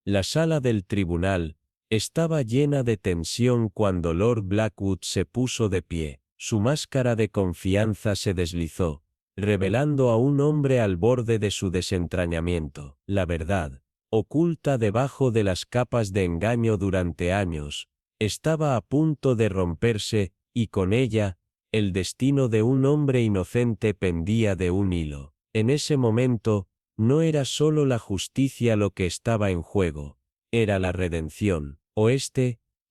La sala del tribunal estaba llena de tensión cuando Lord Blackwood se puso de pie. Su máscara de confianza se deslizó, revelando a un hombre al borde de su desentrañamiento. La verdad, oculta debajo de las capas de engaño durante años, estaba a punto de romperse, y con ella, el destino de un hombre inocente pendía de un hilo. En ese momento, no era solo la justicia lo que estaba en juego, era la redención, o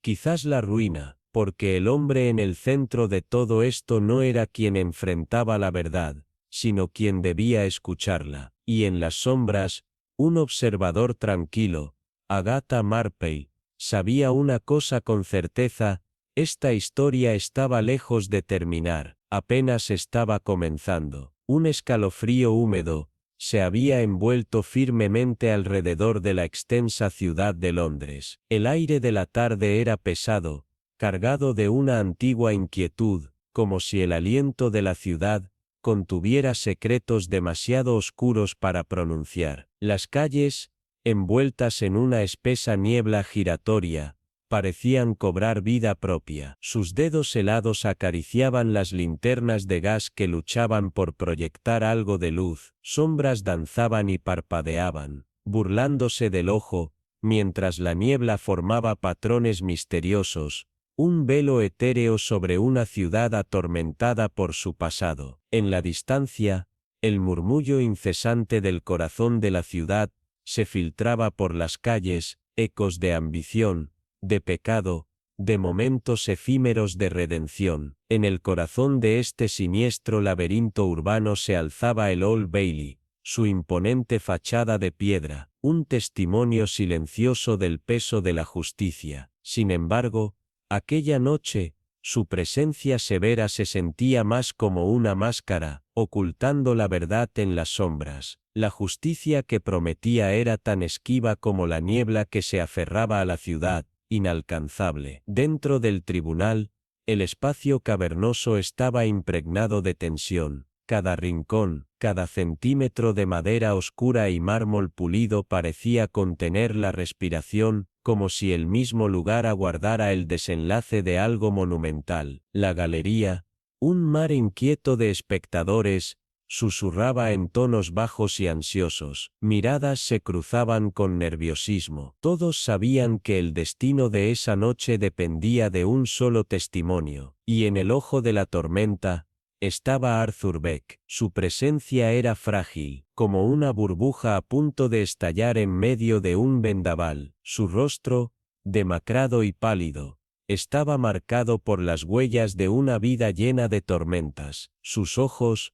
quizás la ruina, porque el hombre en el centro de todo esto no era quien enfrentaba la verdad, sino quien debía escucharla. Y en las sombras, un observador tranquilo, Agatha Marpey, sabía una cosa con certeza: esta historia estaba lejos de terminar, apenas estaba comenzando. Un escalofrío húmedo se había envuelto firmemente alrededor de la extensa ciudad de Londres. El aire de la tarde era pesado, cargado de una antigua inquietud, como si el aliento de la ciudad contuviera secretos demasiado oscuros para pronunciar. Las calles, envueltas en una espesa niebla giratoria, parecían cobrar vida propia. Sus dedos helados acariciaban las linternas de gas que luchaban por proyectar algo de luz. Sombras danzaban y parpadeaban, burlándose del ojo, mientras la niebla formaba patrones misteriosos, un velo etéreo sobre una ciudad atormentada por su pasado. En la distancia, el murmullo incesante del corazón de la ciudad se filtraba por las calles, ecos de ambición, de pecado, de momentos efímeros de redención. En el corazón de este siniestro laberinto urbano se alzaba el Old Bailey, su imponente fachada de piedra, un testimonio silencioso del peso de la justicia. Sin embargo, aquella noche, su presencia severa se sentía más como una máscara, ocultando la verdad en las sombras. La justicia que prometía era tan esquiva como la niebla que se aferraba a la ciudad, inalcanzable. Dentro del tribunal, el espacio cavernoso estaba impregnado de tensión. Cada rincón, cada centímetro de madera oscura y mármol pulido parecía contener la respiración, como si el mismo lugar aguardara el desenlace de algo monumental. La galería, un mar inquieto de espectadores, susurraba en tonos bajos y ansiosos. Miradas se cruzaban con nerviosismo. Todos sabían que el destino de esa noche dependía de un solo testimonio. Y en el ojo de la tormenta estaba Arthur Beck. Su presencia era frágil, como una burbuja a punto de estallar en medio de un vendaval. Su rostro, demacrado y pálido, estaba marcado por las huellas de una vida llena de tormentas. Sus ojos,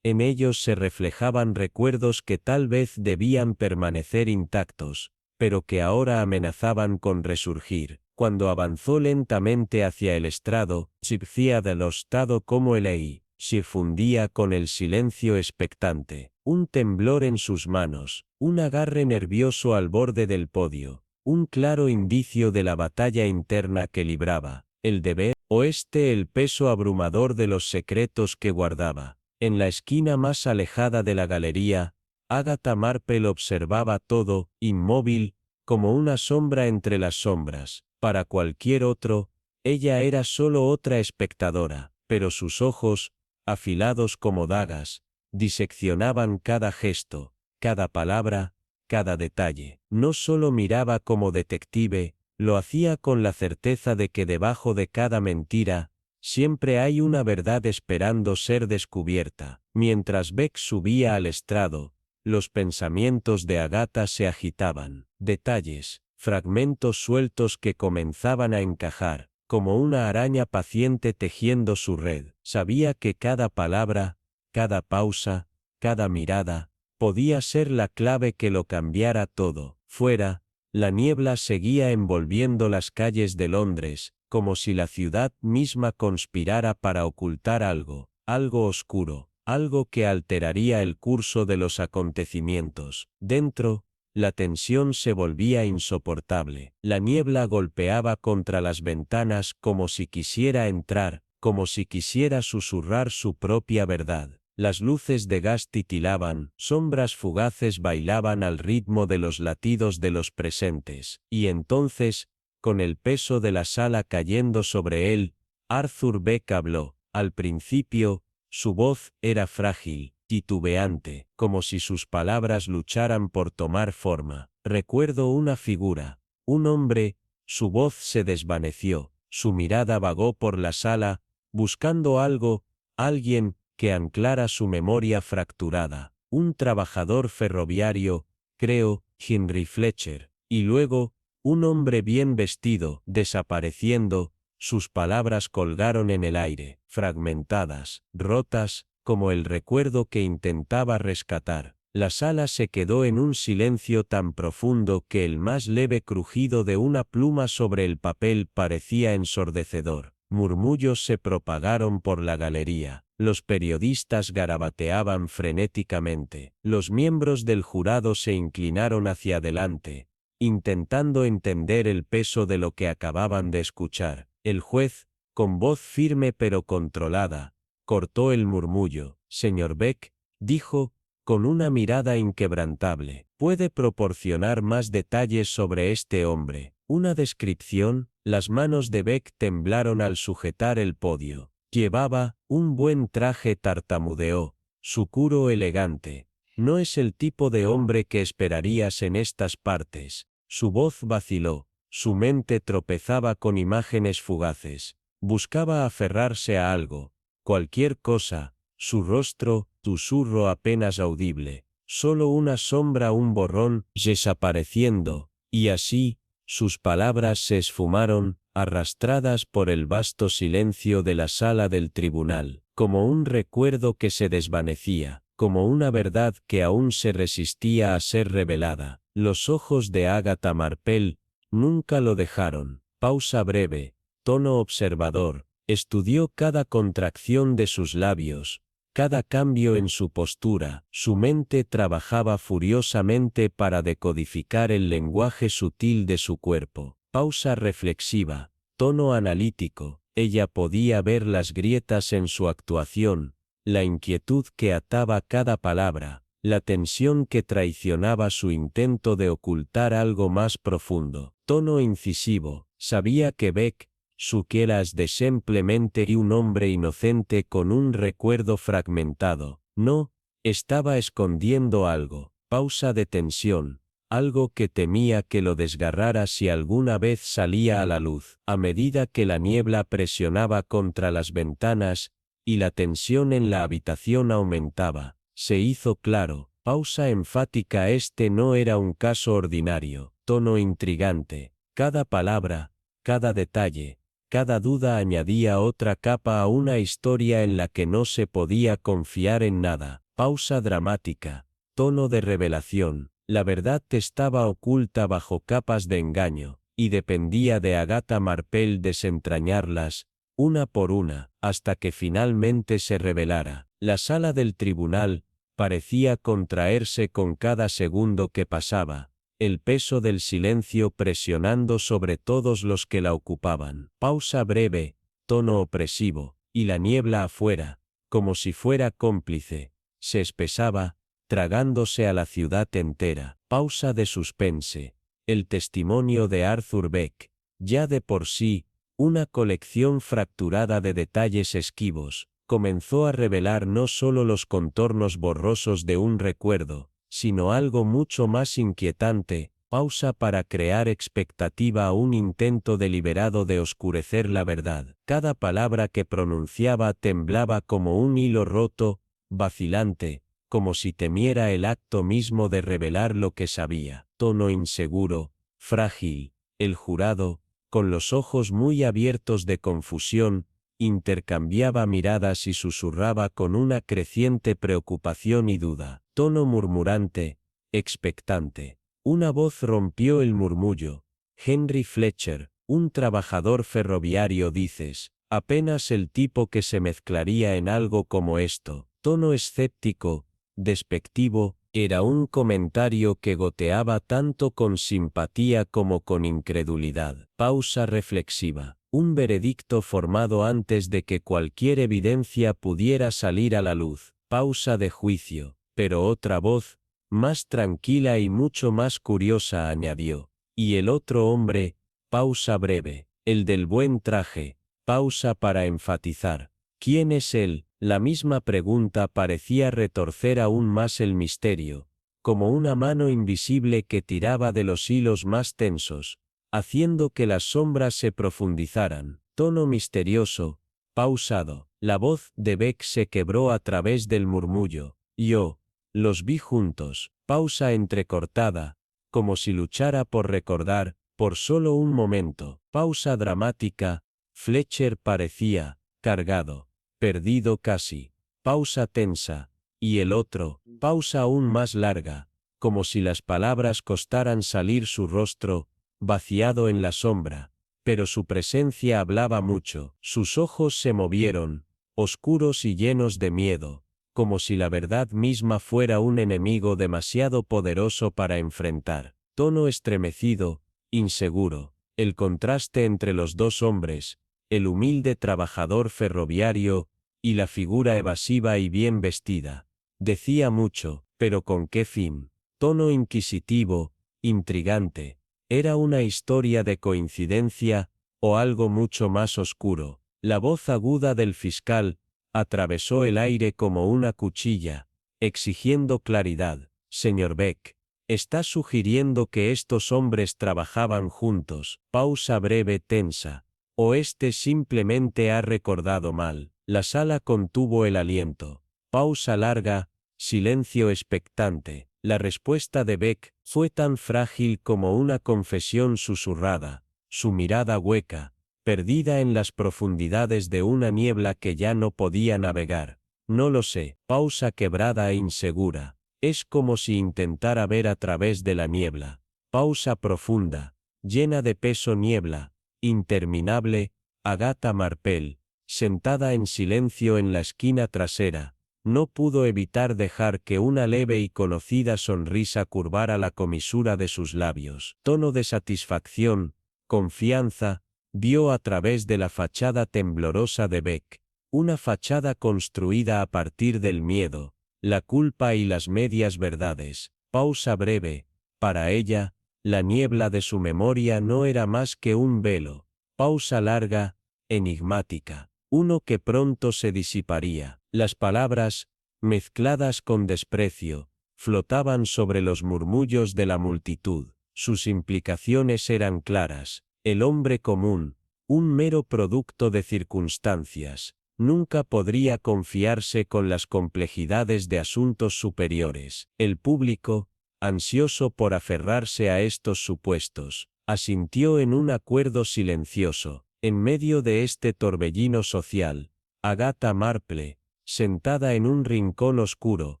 en ellos se reflejaban recuerdos que tal vez debían permanecer intactos, pero que ahora amenazaban con resurgir. Cuando avanzó lentamente hacia el estrado, Chipcía delostado como el Ei, se fundía con el silencio expectante. Un temblor en sus manos, un agarre nervioso al borde del podio, un claro indicio de la batalla interna que libraba. El deber, o el peso abrumador de los secretos que guardaba. En la esquina más alejada de la galería, Agatha Marpey observaba todo, inmóvil, como una sombra entre las sombras. Para cualquier otro, ella era solo otra espectadora, pero sus ojos, afilados como dagas, diseccionaban cada gesto, cada palabra, cada detalle. No solo miraba como detective, lo hacía con la certeza de que debajo de cada mentira, siempre hay una verdad esperando ser descubierta. Mientras Beck subía al estrado, los pensamientos de Agatha se agitaban. Detalles, fragmentos sueltos que comenzaban a encajar, como una araña paciente tejiendo su red. Sabía que cada palabra, cada pausa, cada mirada, podía ser la clave que lo cambiara todo. Fuera, la niebla seguía envolviendo las calles de Londres, como si la ciudad misma conspirara para ocultar algo, algo oscuro, algo que alteraría el curso de los acontecimientos. Dentro, la tensión se volvía insoportable. La niebla golpeaba contra las ventanas como si quisiera entrar, como si quisiera susurrar su propia verdad. Las luces de gas titilaban, sombras fugaces bailaban al ritmo de los latidos de los presentes. Y entonces, con el peso de la sala cayendo sobre él, Arthur Beck habló. Al principio, su voz era frágil, titubeante, como si sus palabras lucharan por tomar forma. Recuerdo una figura, un hombre. Su voz se desvaneció, su mirada vagó por la sala, buscando algo, alguien, que anclara su memoria fracturada. Un trabajador ferroviario, creo, Henry Fletcher. Y luego, un hombre bien vestido, desapareciendo, sus palabras colgaron en el aire, fragmentadas, rotas, como el recuerdo que intentaba rescatar. La sala se quedó en un silencio tan profundo que el más leve crujido de una pluma sobre el papel parecía ensordecedor. Murmullos se propagaron por la galería. Los periodistas garabateaban frenéticamente. Los miembros del jurado se inclinaron hacia adelante, intentando entender el peso de lo que acababan de escuchar. El juez, con voz firme pero controlada, cortó el murmullo. Señor Beck, dijo, con una mirada inquebrantable, ¿puede proporcionar más detalles sobre este hombre? Una descripción. Las manos de Beck temblaron al sujetar el podio. Llevaba un buen traje, tartamudeó, su curo elegante. No es el tipo de hombre que esperarías en estas partes. Su voz vaciló, su mente tropezaba con imágenes fugaces. Buscaba aferrarse a algo, cualquier cosa. Su rostro, susurro apenas audible, solo una sombra, un borrón, desapareciendo, y así, sus palabras se esfumaron, arrastradas por el vasto silencio de la sala del tribunal, como un recuerdo que se desvanecía, como una verdad que aún se resistía a ser revelada. Los ojos de Agatha Marpel nunca lo dejaron. Pausa breve, tono observador, estudió cada contracción de sus labios, cada cambio en su postura. Su mente trabajaba furiosamente para decodificar el lenguaje sutil de su cuerpo. Pausa reflexiva, tono analítico. Ella podía ver las grietas en su actuación, la inquietud que ataba cada palabra, la tensión que traicionaba su intento de ocultar algo más profundo. Tono incisivo, sabía que Beck, suquieras de simplemente y un hombre inocente con un recuerdo fragmentado. No, estaba escondiendo algo. Pausa de tensión, algo que temía que lo desgarrara si alguna vez salía a la luz. A medida que la niebla presionaba contra las ventanas, y la tensión en la habitación aumentaba, se hizo claro. Pausa enfática. Este no era un caso ordinario. Tono intrigante. Cada palabra, cada detalle, cada duda añadía otra capa a una historia en la que no se podía confiar en nada. Pausa dramática, tono de revelación. La verdad estaba oculta bajo capas de engaño, y dependía de Agatha Marpel desentrañarlas, una por una, hasta que finalmente se revelara. La sala del tribunal parecía contraerse con cada segundo que pasaba, el peso del silencio presionando sobre todos los que la ocupaban. Pausa breve, tono opresivo, y la niebla afuera, como si fuera cómplice, se espesaba, tragándose a la ciudad entera. Pausa de suspense. El testimonio de Arthur Beck, ya de por sí, una colección fracturada de detalles esquivos, comenzó a revelar no solo los contornos borrosos de un recuerdo, sino algo mucho más inquietante. Pausa para crear expectativa a un intento deliberado de oscurecer la verdad. Cada palabra que pronunciaba temblaba como un hilo roto, vacilante, como si temiera el acto mismo de revelar lo que sabía. Tono inseguro, frágil. El jurado, con los ojos muy abiertos de confusión, intercambiaba miradas y susurraba con una creciente preocupación y duda. Tono murmurante, expectante. Una voz rompió el murmullo. Henry Fletcher, un trabajador ferroviario, dices. Apenas el tipo que se mezclaría en algo como esto. Tono escéptico, despectivo, era un comentario que goteaba tanto con simpatía como con incredulidad. Pausa reflexiva. Un veredicto formado antes de que cualquier evidencia pudiera salir a la luz. Pausa de juicio, pero otra voz, más tranquila y mucho más curiosa, añadió. Y el otro hombre, pausa breve, el del buen traje, pausa para enfatizar. ¿Quién es él? La misma pregunta parecía retorcer aún más el misterio, como una mano invisible que tiraba de los hilos más tensos, haciendo que las sombras se profundizaran. Tono misterioso, pausado. La voz de Beck se quebró a través del murmullo. Yo los vi juntos. Pausa entrecortada, como si luchara por recordar, por solo un momento. Pausa dramática. Fletcher parecía cargado, perdido casi. Pausa tensa. Y el otro, pausa aún más larga, como si las palabras costaran salir su rostro, vaciado en la sombra. Pero su presencia hablaba mucho. Sus ojos se movieron, oscuros y llenos de miedo, como si la verdad misma fuera un enemigo demasiado poderoso para enfrentar. Tono estremecido, inseguro. El contraste entre los dos hombres, el humilde trabajador ferroviario, y la figura evasiva y bien vestida, decía mucho, pero ¿con qué fin? Tono inquisitivo, intrigante. ¿Era una historia de coincidencia, o algo mucho más oscuro? La voz aguda del fiscal atravesó el aire como una cuchilla, exigiendo claridad. Señor Beck, ¿está sugiriendo que estos hombres trabajaban juntos? Pausa breve tensa. ¿O este simplemente ha recordado mal? La sala contuvo el aliento. Pausa larga, silencio expectante. La respuesta de Beck fue tan frágil como una confesión susurrada, su mirada hueca, perdida en las profundidades de una niebla que ya no podía navegar. No lo sé. Pausa quebrada e insegura. Es como si intentara ver a través de la niebla. Pausa profunda, llena de peso niebla, interminable. Agatha Marpel, sentada en silencio en la esquina trasera, no pudo evitar dejar que una leve y conocida sonrisa curvara la comisura de sus labios. Tono de satisfacción, confianza, vio a través de la fachada temblorosa de Beck, una fachada construida a partir del miedo, la culpa y las medias verdades. Pausa breve. Para ella, la niebla de su memoria no era más que un velo. Pausa larga, enigmática. Uno que pronto se disiparía. Las palabras, mezcladas con desprecio, flotaban sobre los murmullos de la multitud. Sus implicaciones eran claras. El hombre común, un mero producto de circunstancias, nunca podría confiarse con las complejidades de asuntos superiores. El público, ansioso por aferrarse a estos supuestos, asintió en un acuerdo silencioso. En medio de este torbellino social, Agatha Marple, sentada en un rincón oscuro,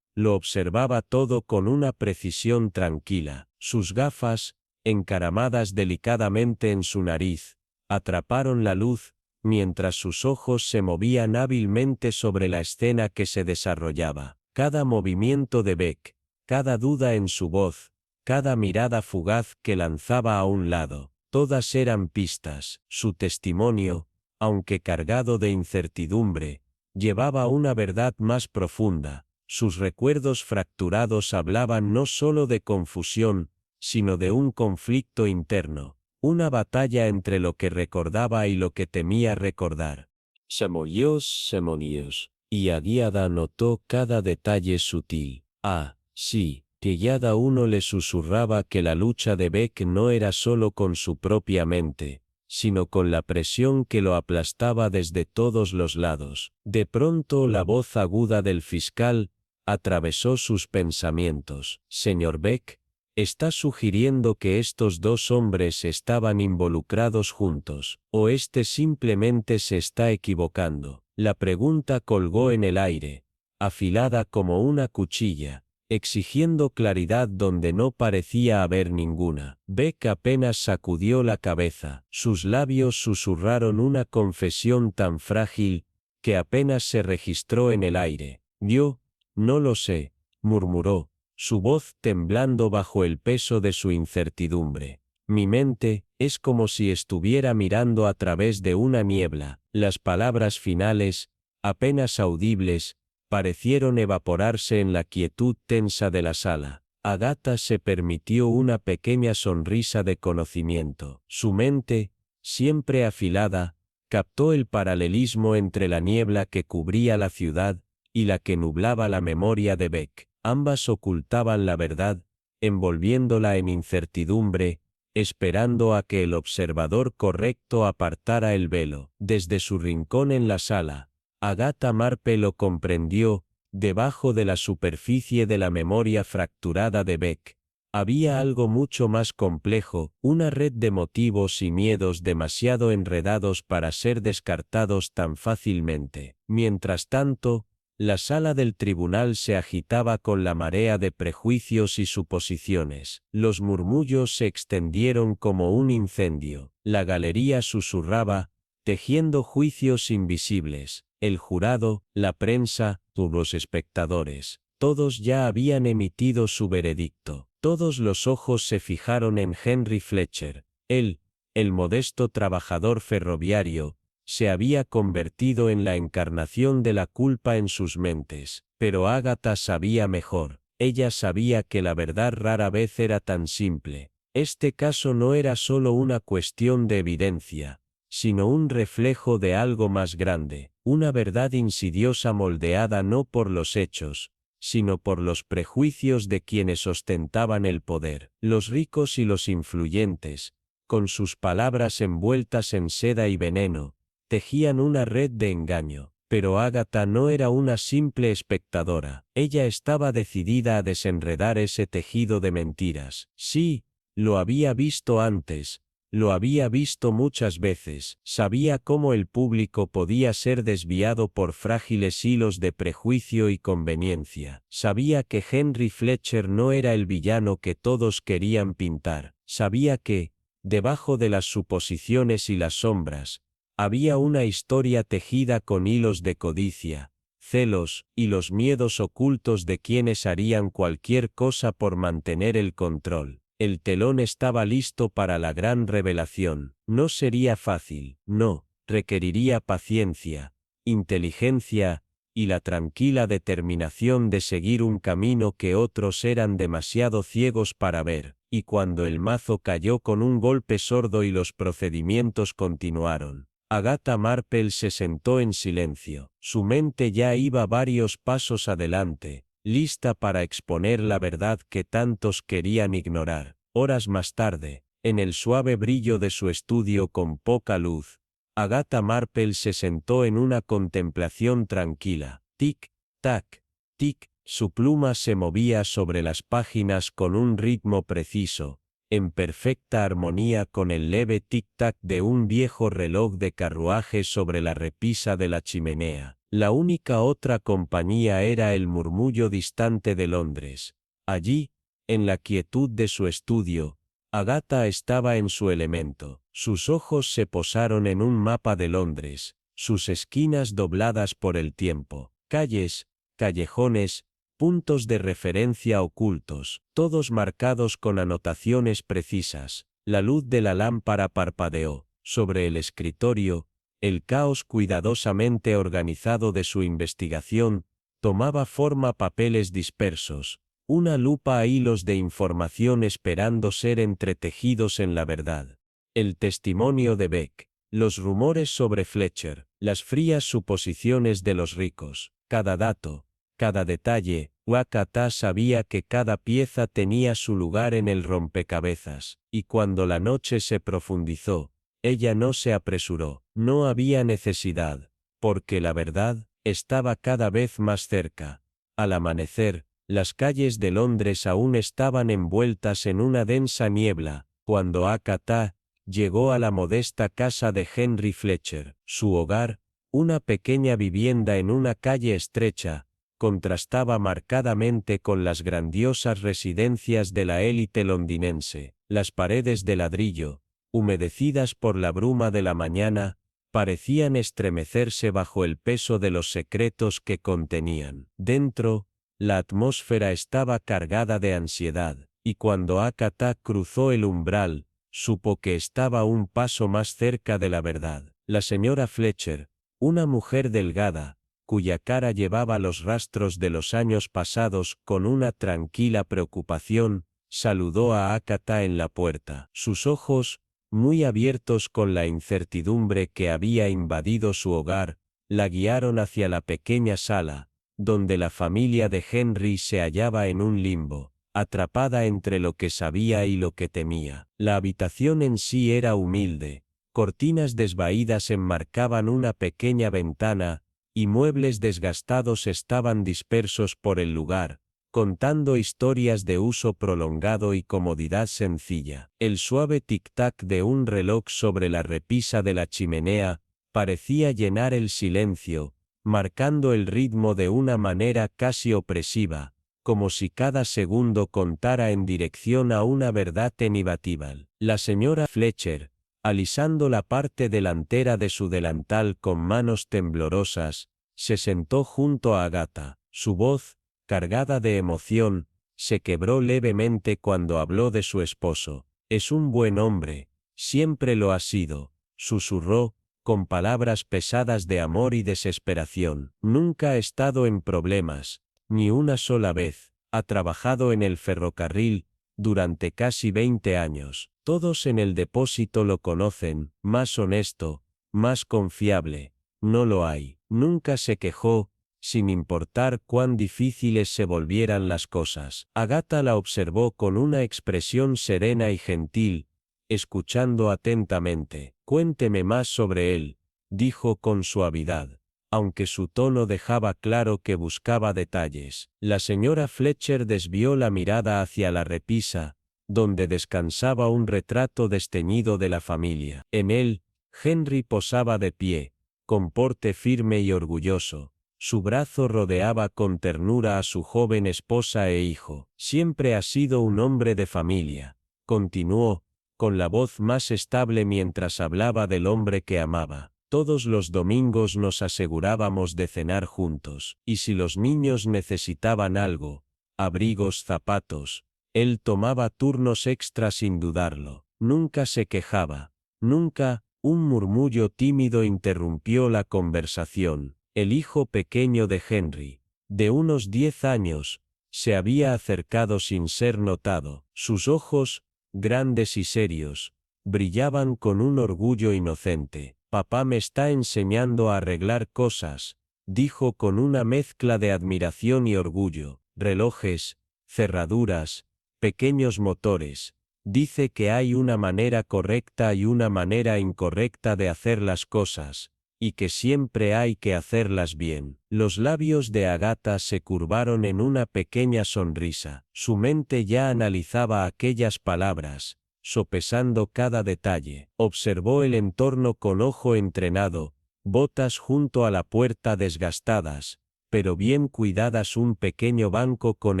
lo observaba todo con una precisión tranquila. Sus gafas, encaramadas delicadamente en su nariz, atraparon la luz, mientras sus ojos se movían hábilmente sobre la escena que se desarrollaba. Cada movimiento de Beck, cada duda en su voz, cada mirada fugaz que lanzaba a un lado, todas eran pistas. Su testimonio, aunque cargado de incertidumbre, llevaba una verdad más profunda. Sus recuerdos fracturados hablaban no solo de confusión, sino de un conflicto interno, una batalla entre lo que recordaba y lo que temía recordar. Semonios, y Aguiada notó cada detalle sutil. Ah, sí, que cada uno le susurraba que la lucha de Beck no era solo con su propia mente, sino con la presión que lo aplastaba desde todos los lados. De pronto la voz aguda del fiscal atravesó sus pensamientos. Señor Beck, ¿está sugiriendo que estos dos hombres estaban involucrados juntos, o este simplemente se está equivocando? La pregunta colgó en el aire, afilada como una cuchilla, exigiendo claridad donde no parecía haber ninguna. Beck apenas sacudió la cabeza. Sus labios susurraron una confesión tan frágil, que apenas se registró en el aire. Yo, no lo sé, murmuró, su voz temblando bajo el peso de su incertidumbre. Mi mente, es como si estuviera mirando a través de una niebla. Las palabras finales, apenas audibles, parecieron evaporarse en la quietud tensa de la sala. Agatha se permitió una pequeña sonrisa de conocimiento. Su mente, siempre afilada, captó el paralelismo entre la niebla que cubría la ciudad y la que nublaba la memoria de Beck. Ambas ocultaban la verdad, envolviéndola en incertidumbre, esperando a que el observador correcto apartara el velo. Desde su rincón en la sala, Agatha Marple lo comprendió. Debajo de la superficie de la memoria fracturada de Beck, había algo mucho más complejo, una red de motivos y miedos demasiado enredados para ser descartados tan fácilmente. Mientras tanto, la sala del tribunal se agitaba con la marea de prejuicios y suposiciones. Los murmullos se extendieron como un incendio. La galería susurraba, tejiendo juicios invisibles. El jurado, la prensa, los espectadores, todos ya habían emitido su veredicto. Todos los ojos se fijaron en Henry Fletcher. Él, el modesto trabajador ferroviario, se había convertido en la encarnación de la culpa en sus mentes. Pero Agatha sabía mejor. Ella sabía que la verdad rara vez era tan simple. Este caso no era solo una cuestión de evidencia, sino un reflejo de algo más grande, una verdad insidiosa moldeada no por los hechos, sino por los prejuicios de quienes ostentaban el poder. Los ricos y los influyentes, con sus palabras envueltas en seda y veneno, tejían una red de engaño. Pero Agatha no era una simple espectadora. Ella estaba decidida a desenredar ese tejido de mentiras. Sí, lo había visto antes. Lo había visto muchas veces. Sabía cómo el público podía ser desviado por frágiles hilos de prejuicio y conveniencia. Sabía que Henry Fletcher no era el villano que todos querían pintar. Sabía que, debajo de las suposiciones y las sombras, había una historia tejida con hilos de codicia, celos y los miedos ocultos de quienes harían cualquier cosa por mantener el control. El telón estaba listo para la gran revelación. No sería fácil, no, requeriría paciencia, inteligencia, y la tranquila determinación de seguir un camino que otros eran demasiado ciegos para ver, y cuando el mazo cayó con un golpe sordo y los procedimientos continuaron, Agatha Marple se sentó en silencio. Su mente ya iba varios pasos adelante, lista para exponer la verdad que tantos querían ignorar. Horas más tarde, en el suave brillo de su estudio con poca luz, Agatha Marple se sentó en una contemplación tranquila. Tic, tac, tic, su pluma se movía sobre las páginas con un ritmo preciso, en perfecta armonía con el leve tic-tac de un viejo reloj de carruaje sobre la repisa de la chimenea. La única otra compañía era el murmullo distante de Londres. Allí, en la quietud de su estudio, Agatha estaba en su elemento. Sus ojos se posaron en un mapa de Londres, sus esquinas dobladas por el tiempo, calles, callejones, puntos de referencia ocultos, todos marcados con anotaciones precisas. La luz de la lámpara parpadeó. Sobre el escritorio, el caos cuidadosamente organizado de su investigación tomaba forma papeles dispersos, una lupa a hilos de información esperando ser entretejidos en la verdad. El testimonio de Beck, los rumores sobre Fletcher, las frías suposiciones de los ricos, cada dato, cada detalle. Agatha sabía que cada pieza tenía su lugar en el rompecabezas, y cuando la noche se profundizó, ella no se apresuró. No había necesidad, porque la verdad estaba cada vez más cerca. Al amanecer, las calles de Londres aún estaban envueltas en una densa niebla, cuando Agatha llegó a la modesta casa de Henry Fletcher. Su hogar, una pequeña vivienda en una calle estrecha, contrastaba marcadamente con las grandiosas residencias de la élite londinense. Las paredes de ladrillo, humedecidas por la bruma de la mañana, parecían estremecerse bajo el peso de los secretos que contenían. Dentro, la atmósfera estaba cargada de ansiedad, y cuando Agatha cruzó el umbral, supo que estaba un paso más cerca de la verdad. La señora Fletcher, una mujer delgada, cuya cara llevaba los rastros de los años pasados con una tranquila preocupación, saludó a Ágata en la puerta. Sus ojos, muy abiertos con la incertidumbre que había invadido su hogar, la guiaron hacia la pequeña sala, donde la familia de Henry se hallaba en un limbo, atrapada entre lo que sabía y lo que temía. La habitación en sí era humilde, cortinas desvaídas enmarcaban una pequeña ventana, y muebles desgastados estaban dispersos por el lugar, contando historias de uso prolongado y comodidad sencilla. El suave tic-tac de un reloj sobre la repisa de la chimenea parecía llenar el silencio, marcando el ritmo de una manera casi opresiva, como si cada segundo contara en dirección a una verdad inevitável. La señora Fletcher, alisando la parte delantera de su delantal con manos temblorosas, se sentó junto a Agatha. Su voz, cargada de emoción, se quebró levemente cuando habló de su esposo. «Es un buen hombre, siempre lo ha sido», susurró, con palabras pesadas de amor y desesperación. «Nunca ha estado en problemas, ni una sola vez. Ha trabajado en el ferrocarril durante casi 20 años. Todos en el depósito lo conocen. Más honesto, más confiable, no lo hay. Nunca se quejó, sin importar cuán difíciles se volvieran las cosas». Agatha la observó con una expresión serena y gentil, escuchando atentamente. «Cuénteme más sobre él», dijo con suavidad, aunque su tono dejaba claro que buscaba detalles. La señora Fletcher desvió la mirada hacia la repisa, donde descansaba un retrato desteñido de la familia. En él, Henry posaba de pie, con porte firme y orgulloso. Su brazo rodeaba con ternura a su joven esposa e hijo. «Siempre ha sido un hombre de familia», continuó, con la voz más estable mientras hablaba del hombre que amaba. «Todos los domingos nos asegurábamos de cenar juntos, y si los niños necesitaban algo, abrigos, zapatos, él tomaba turnos extra sin dudarlo. Nunca se quejaba, nunca». Un murmullo tímido interrumpió la conversación. El hijo pequeño de Henry, de unos 10 años, se había acercado sin ser notado. Sus ojos, grandes y serios, brillaban con un orgullo inocente. «Papá me está enseñando a arreglar cosas», dijo con una mezcla de admiración y orgullo. «Relojes, cerraduras, pequeños motores. Dice que hay una manera correcta y una manera incorrecta de hacer las cosas, y que siempre hay que hacerlas bien». Los labios de Agatha se curvaron en una pequeña sonrisa. Su mente ya analizaba aquellas palabras, sopesando cada detalle. Observó el entorno con ojo entrenado, botas junto a la puerta desgastadas, pero bien cuidadas, un pequeño banco con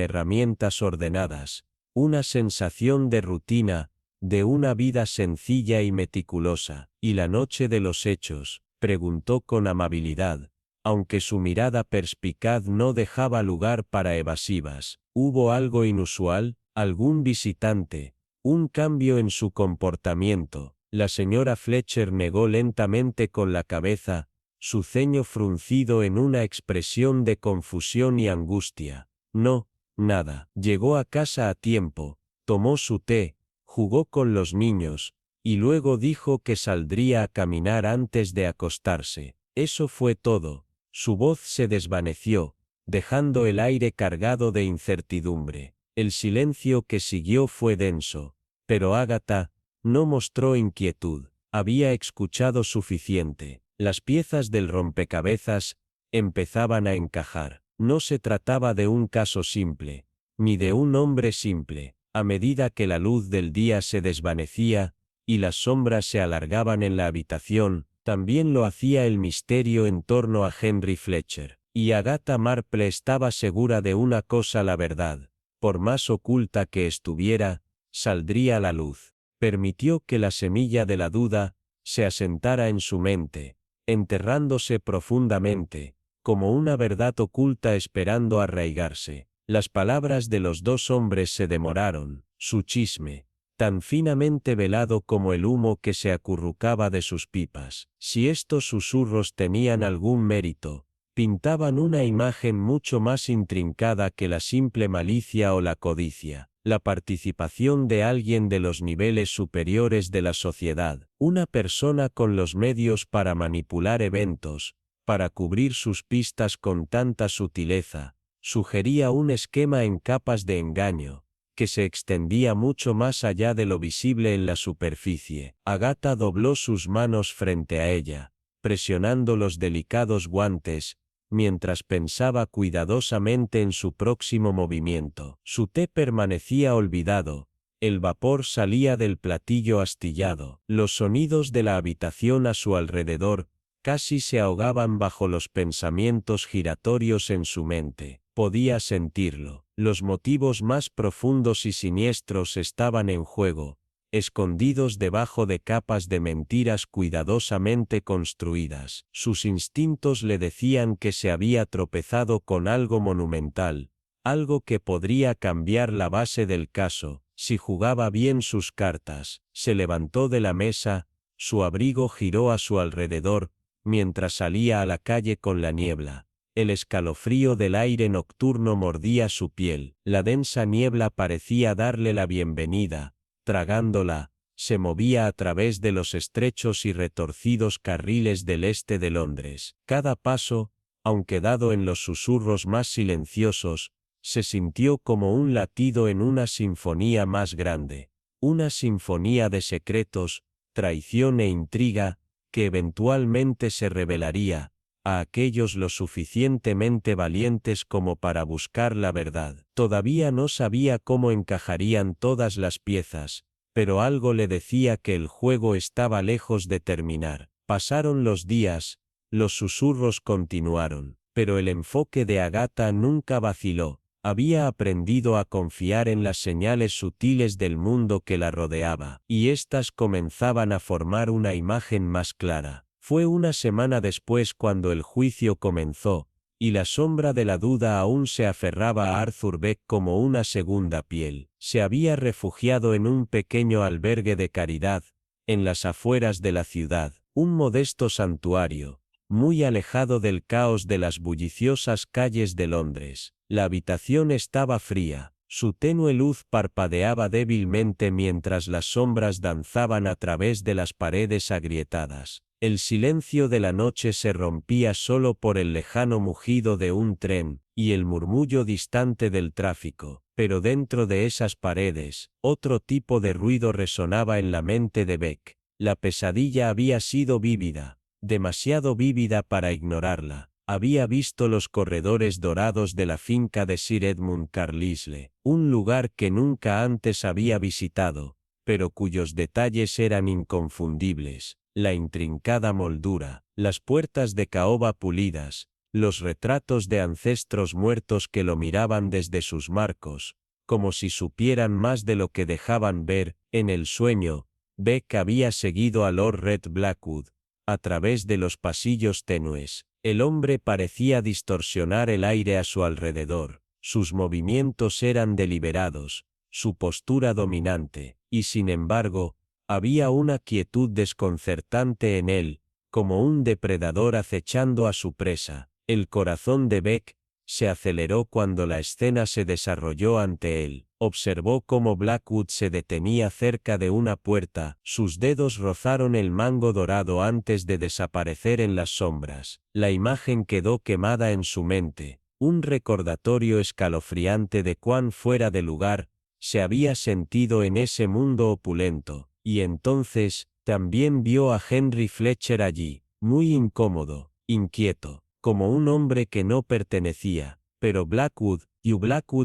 herramientas ordenadas, una sensación de rutina, de una vida sencilla y meticulosa. «¿Y la noche de los hechos?», preguntó con amabilidad, aunque su mirada perspicaz no dejaba lugar para evasivas. «¿Hubo algo inusual? ¿Algún visitante? ¿Un cambio en su comportamiento?». La señora Fletcher negó lentamente con la cabeza, su ceño fruncido en una expresión de confusión y angustia. «No, nada». Llegó a casa a tiempo, tomó su té, jugó con los niños, y luego dijo que saldría a caminar antes de acostarse. Eso fue todo. Su voz se desvaneció, dejando el aire cargado de incertidumbre. El silencio que siguió fue denso, pero Agatha no mostró inquietud. Había escuchado suficiente. Las piezas del rompecabezas empezaban a encajar. No se trataba de un caso simple, ni de un hombre simple. A medida que la luz del día se desvanecía, y las sombras se alargaban en la habitación, también lo hacía el misterio en torno a Henry Fletcher. Y Agatha Marple estaba segura de una cosa: la verdad, por más oculta que estuviera, saldría a la luz. Permitió que la semilla de la duda se asentara en su mente, enterrándose profundamente, como una verdad oculta esperando arraigarse. Las palabras de los dos hombres se demoraron. Su chisme, tan finamente velado como el humo que se acurrucaba de sus pipas. Si estos susurros tenían algún mérito, pintaban una imagen mucho más intrincada que la simple malicia o la codicia. La participación de alguien de los niveles superiores de la sociedad, una persona con los medios para manipular eventos, para cubrir sus pistas con tanta sutileza, sugería un esquema en capas de engaño, que se extendía mucho más allá de lo visible en la superficie. Agatha dobló sus manos frente a ella, presionando los delicados guantes, mientras pensaba cuidadosamente en su próximo movimiento. Su té permanecía olvidado, el vapor salía del platillo astillado, los sonidos de la habitación a su alrededor casi se ahogaban bajo los pensamientos giratorios en su mente. Podía sentirlo, los motivos más profundos y siniestros estaban en juego, escondidos debajo de capas de mentiras cuidadosamente construidas. Sus instintos le decían que se había tropezado con algo monumental, algo que podría cambiar la base del caso, si jugaba bien sus cartas. Se levantó de la mesa, su abrigo giró a su alrededor, mientras salía a la calle con la niebla. El escalofrío del aire nocturno mordía su piel, la densa niebla parecía darle la bienvenida. Tragándola, se movía a través de los estrechos y retorcidos carriles del este de Londres. Cada paso, aunque dado en los susurros más silenciosos, se sintió como un latido en una sinfonía más grande, una sinfonía de secretos, traición e intriga, que eventualmente se revelaría a aquellos lo suficientemente valientes como para buscar la verdad. Todavía no sabía cómo encajarían todas las piezas, pero algo le decía que el juego estaba lejos de terminar. Pasaron los días, los susurros continuaron, pero el enfoque de Agatha nunca vaciló. Había aprendido a confiar en las señales sutiles del mundo que la rodeaba, y éstas comenzaban a formar una imagen más clara. Fue una semana después cuando el juicio comenzó, y la sombra de la duda aún se aferraba a Arthur Beck como una segunda piel. Se había refugiado en un pequeño albergue de caridad, en las afueras de la ciudad, un modesto santuario, muy alejado del caos de las bulliciosas calles de Londres. La habitación estaba fría, su tenue luz parpadeaba débilmente mientras las sombras danzaban a través de las paredes agrietadas. El silencio de la noche se rompía solo por el lejano mugido de un tren y el murmullo distante del tráfico, pero dentro de esas paredes, otro tipo de ruido resonaba en la mente de Beck. La pesadilla había sido vívida, demasiado vívida para ignorarla. Había visto los corredores dorados de la finca de Sir Edmund Carlisle, un lugar que nunca antes había visitado, pero cuyos detalles eran inconfundibles. La intrincada moldura, las puertas de caoba pulidas, los retratos de ancestros muertos que lo miraban desde sus marcos, como si supieran más de lo que dejaban ver. En el sueño, Beck había seguido a Lord Red Blackwood, a través de los pasillos tenues. El hombre parecía distorsionar el aire a su alrededor, sus movimientos eran deliberados, su postura dominante, y sin embargo, había una quietud desconcertante en él, como un depredador acechando a su presa. El corazón de Beck se aceleró cuando la escena se desarrolló ante él. Observó cómo Blackwood se detenía cerca de una puerta, sus dedos rozaron el mango dorado antes de desaparecer en las sombras. La imagen quedó quemada en su mente, un recordatorio escalofriante de cuán fuera de lugar se había sentido en ese mundo opulento. Y entonces, también vio a Henry Fletcher allí, muy incómodo, inquieto, como un hombre que no pertenecía, pero Blackwood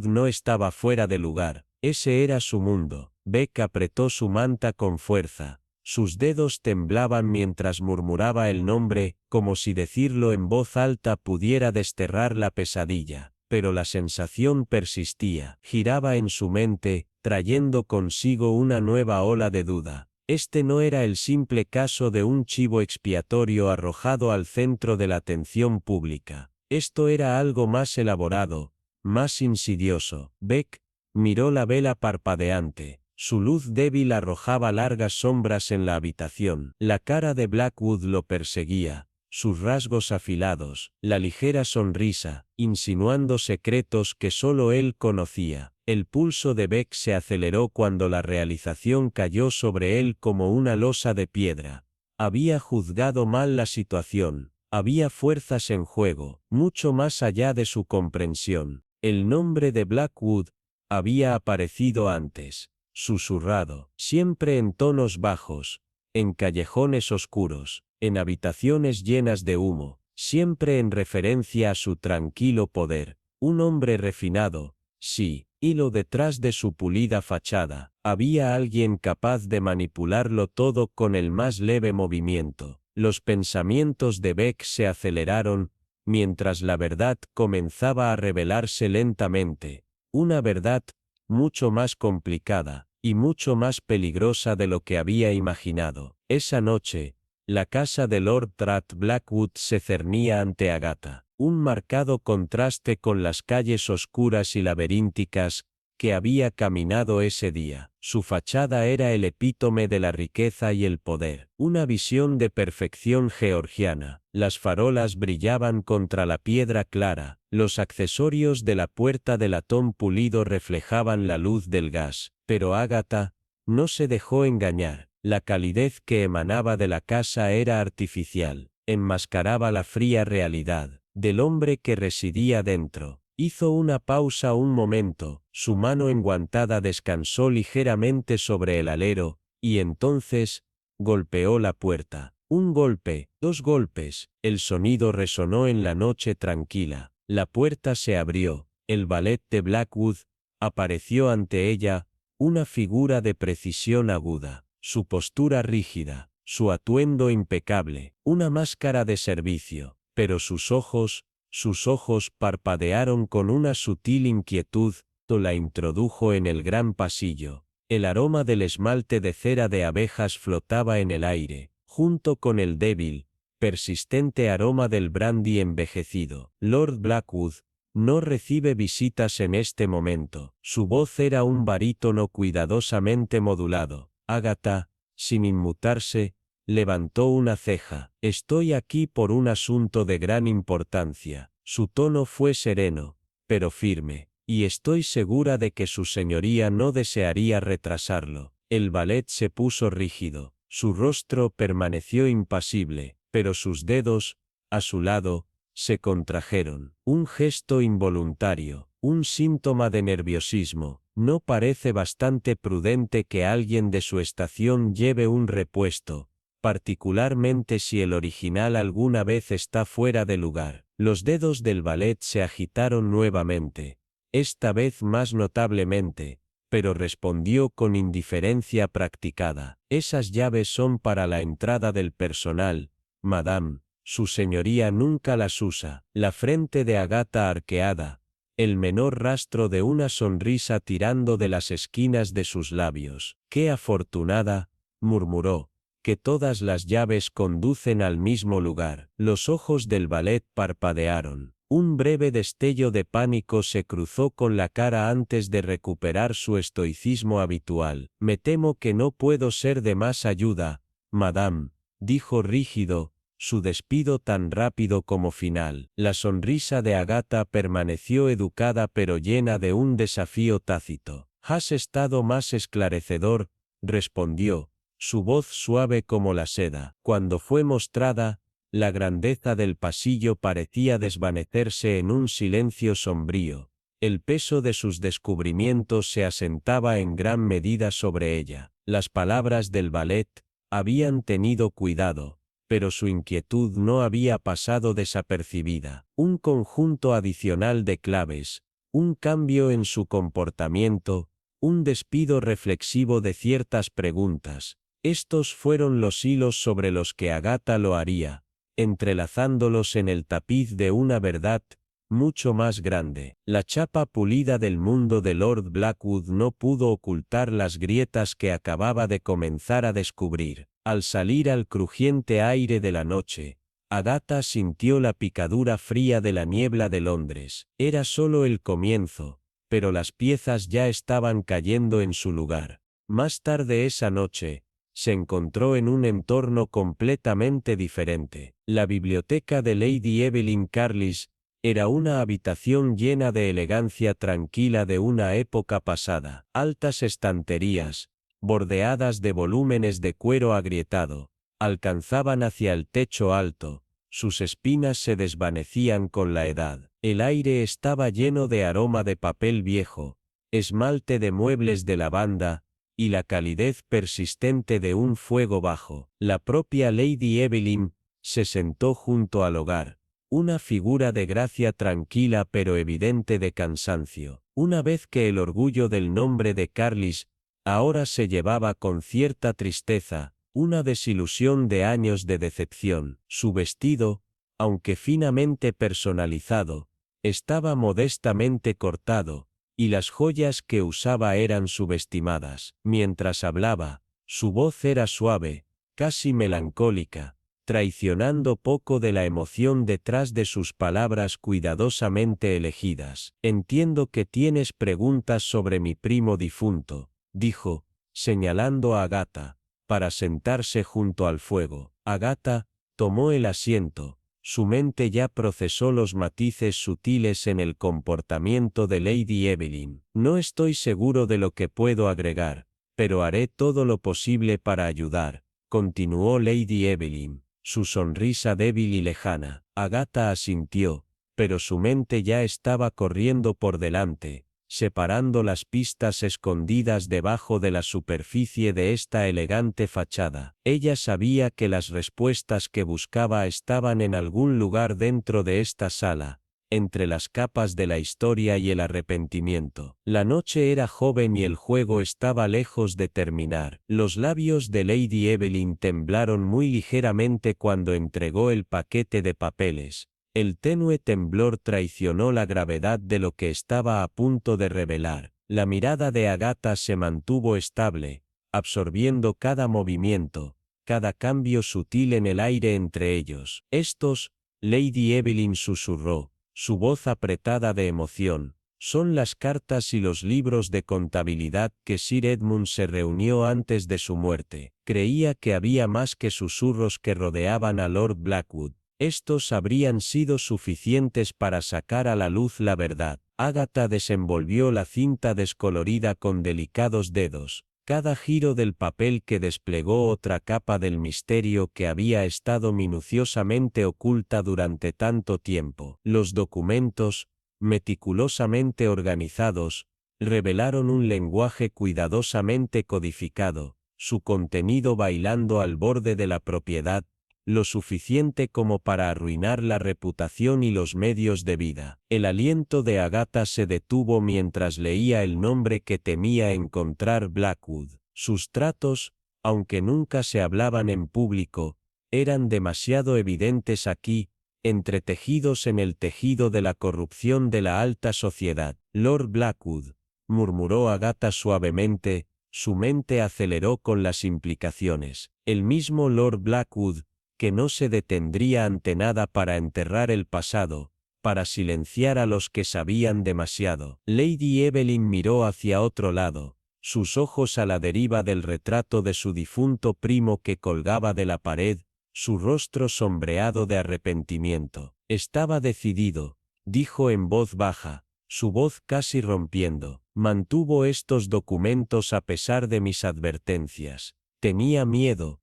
no estaba fuera de lugar, ese era su mundo. Beck apretó su manta con fuerza, sus dedos temblaban mientras murmuraba el nombre, como si decirlo en voz alta pudiera desterrar la pesadilla, pero la sensación persistía, giraba en su mente, trayendo consigo una nueva ola de duda. Este no era el simple caso de un chivo expiatorio arrojado al centro de la atención pública. Esto era algo más elaborado, más insidioso. Beck miró la vela parpadeante. Su luz débil arrojaba largas sombras en la habitación. La cara de Blackwood lo perseguía, sus rasgos afilados, la ligera sonrisa, insinuando secretos que solo él conocía. El pulso de Beck se aceleró cuando la realización cayó sobre él como una losa de piedra. Había juzgado mal la situación. Había fuerzas en juego, mucho más allá de su comprensión. El nombre de Blackwood había aparecido antes, susurrado, siempre en tonos bajos, en callejones oscuros, en habitaciones llenas de humo, siempre en referencia a su tranquilo poder. Un hombre refinado, sí, y lo detrás de su pulida fachada, había alguien capaz de manipularlo todo con el más leve movimiento. Los pensamientos de Beck se aceleraron, mientras la verdad comenzaba a revelarse lentamente, una verdad mucho más complicada y mucho más peligrosa de lo que había imaginado. Esa noche, la casa de Lord Tratt Blackwood se cernía ante Agatha, un marcado contraste con las calles oscuras y laberínticas que había caminado ese día. Su fachada era el epítome de la riqueza y el poder, una visión de perfección georgiana. Las farolas brillaban contra la piedra clara, los accesorios de la puerta de latón pulido reflejaban la luz del gas, pero Agatha no se dejó engañar. La calidez que emanaba de la casa era artificial, enmascaraba la fría realidad del hombre que residía dentro. Hizo una pausa un momento, su mano enguantada descansó ligeramente sobre el alero, y entonces golpeó la puerta. Un golpe, dos golpes, el sonido resonó en la noche tranquila. La puerta se abrió, el valet de Blackwood apareció ante ella, una figura de precisión aguda, su postura rígida, su atuendo impecable, una máscara de servicio, pero sus ojos parpadearon con una sutil inquietud. La introdujo en el gran pasillo. El aroma del esmalte de cera de abejas flotaba en el aire, junto con el débil, persistente aroma del brandy envejecido. Lord Blackwood no recibe visitas en este momento. Su voz era un barítono cuidadosamente modulado. Agatha, sin inmutarse, levantó una ceja. Estoy aquí por un asunto de gran importancia. Su tono fue sereno, pero firme, y estoy segura de que su señoría no desearía retrasarlo. El valet se puso rígido, su rostro permaneció impasible, pero sus dedos, a su lado, se contrajeron. Un gesto involuntario, un síntoma de nerviosismo. No parece bastante prudente que alguien de su estación lleve un repuesto, particularmente si el original alguna vez está fuera de lugar. Los dedos del valet se agitaron nuevamente, esta vez más notablemente, pero respondió con indiferencia practicada. Esas llaves son para la entrada del personal, madame. Su señoría nunca las usa. La frente de Agatha arqueada, el menor rastro de una sonrisa tirando de las esquinas de sus labios. ¡Qué afortunada!, murmuró, que todas las llaves conducen al mismo lugar. Los ojos del valet parpadearon. Un breve destello de pánico se cruzó con la cara antes de recuperar su estoicismo habitual. Me temo que no puedo ser de más ayuda, madame, dijo rígido, su despido tan rápido como final. La sonrisa de Agatha permaneció educada pero llena de un desafío tácito. Has estado más esclarecedor, respondió, su voz suave como la seda. Cuando fue mostrada, la grandeza del pasillo parecía desvanecerse en un silencio sombrío. El peso de sus descubrimientos se asentaba en gran medida sobre ella. Las palabras del valet habían tenido cuidado, pero su inquietud no había pasado desapercibida. Un conjunto adicional de claves, un cambio en su comportamiento, un despido reflexivo de ciertas preguntas. Estos fueron los hilos sobre los que Agatha lo haría, entrelazándolos en el tapiz de una verdad mucho más grande. La chapa pulida del mundo de Lord Blackwood no pudo ocultar las grietas que acababa de comenzar a descubrir. Al salir al crujiente aire de la noche, Agatha sintió la picadura fría de la niebla de Londres. Era solo el comienzo, pero las piezas ya estaban cayendo en su lugar. Más tarde esa noche, se encontró en un entorno completamente diferente. La biblioteca de Lady Evelyn Carlisle era una habitación llena de elegancia tranquila de una época pasada. Altas estanterías, bordeadas de volúmenes de cuero agrietado, alcanzaban hacia el techo alto. Sus espinas se desvanecían con la edad. El aire estaba lleno de aroma de papel viejo, esmalte de muebles de lavanda, y la calidez persistente de un fuego bajo. La propia Lady Evelyn se sentó junto al hogar, una figura de gracia tranquila pero evidente de cansancio. Una vez que el orgullo del nombre de Carlisle ahora se llevaba con cierta tristeza, una desilusión de años de decepción. Su vestido, aunque finamente personalizado, estaba modestamente cortado, y las joyas que usaba eran subestimadas. Mientras hablaba, su voz era suave, casi melancólica, traicionando poco de la emoción detrás de sus palabras cuidadosamente elegidas. Entiendo que tienes preguntas sobre mi primo difunto, dijo, señalando a Agatha, para sentarse junto al fuego. Agatha tomó el asiento. Su mente ya procesó los matices sutiles en el comportamiento de Lady Evelyn. No estoy seguro de lo que puedo agregar, pero haré todo lo posible para ayudar, continuó Lady Evelyn, su sonrisa débil y lejana. Agatha asintió, pero su mente ya estaba corriendo por delante, separando las pistas escondidas debajo de la superficie de esta elegante fachada. Ella sabía que las respuestas que buscaba estaban en algún lugar dentro de esta sala, entre las capas de la historia y el arrepentimiento. La noche era joven y el juego estaba lejos de terminar. Los labios de Lady Evelyn temblaron muy ligeramente cuando entregó el paquete de papeles. El tenue temblor traicionó la gravedad de lo que estaba a punto de revelar. La mirada de Agatha se mantuvo estable, absorbiendo cada movimiento, cada cambio sutil en el aire entre ellos. Estos, Lady Evelyn susurró, su voz apretada de emoción, son las cartas y los libros de contabilidad que Sir Edmund se reunió antes de su muerte. Creía que había más que susurros que rodeaban a Lord Blackwood. Estos habrían sido suficientes para sacar a la luz la verdad. Agatha desenvolvió la cinta descolorida con delicados dedos. Cada giro del papel que desplegó otra capa del misterio que había estado minuciosamente oculta durante tanto tiempo. Los documentos, meticulosamente organizados, revelaron un lenguaje cuidadosamente codificado, su contenido bailando al borde de la propiedad, lo suficiente como para arruinar la reputación y los medios de vida. El aliento de Agatha se detuvo mientras leía el nombre que temía encontrar Blackwood. Sus tratos, aunque nunca se hablaban en público, eran demasiado evidentes aquí, entretejidos en el tejido de la corrupción de la alta sociedad. Lord Blackwood, murmuró Agatha suavemente, su mente aceleró con las implicaciones. El mismo Lord Blackwood, que no se detendría ante nada para enterrar el pasado, para silenciar a los que sabían demasiado. Lady Evelyn miró hacia otro lado, sus ojos a la deriva del retrato de su difunto primo que colgaba de la pared, su rostro sombreado de arrepentimiento. Estaba decidido, dijo en voz baja, su voz casi rompiendo. Mantuvo estos documentos a pesar de mis advertencias. Tenía miedo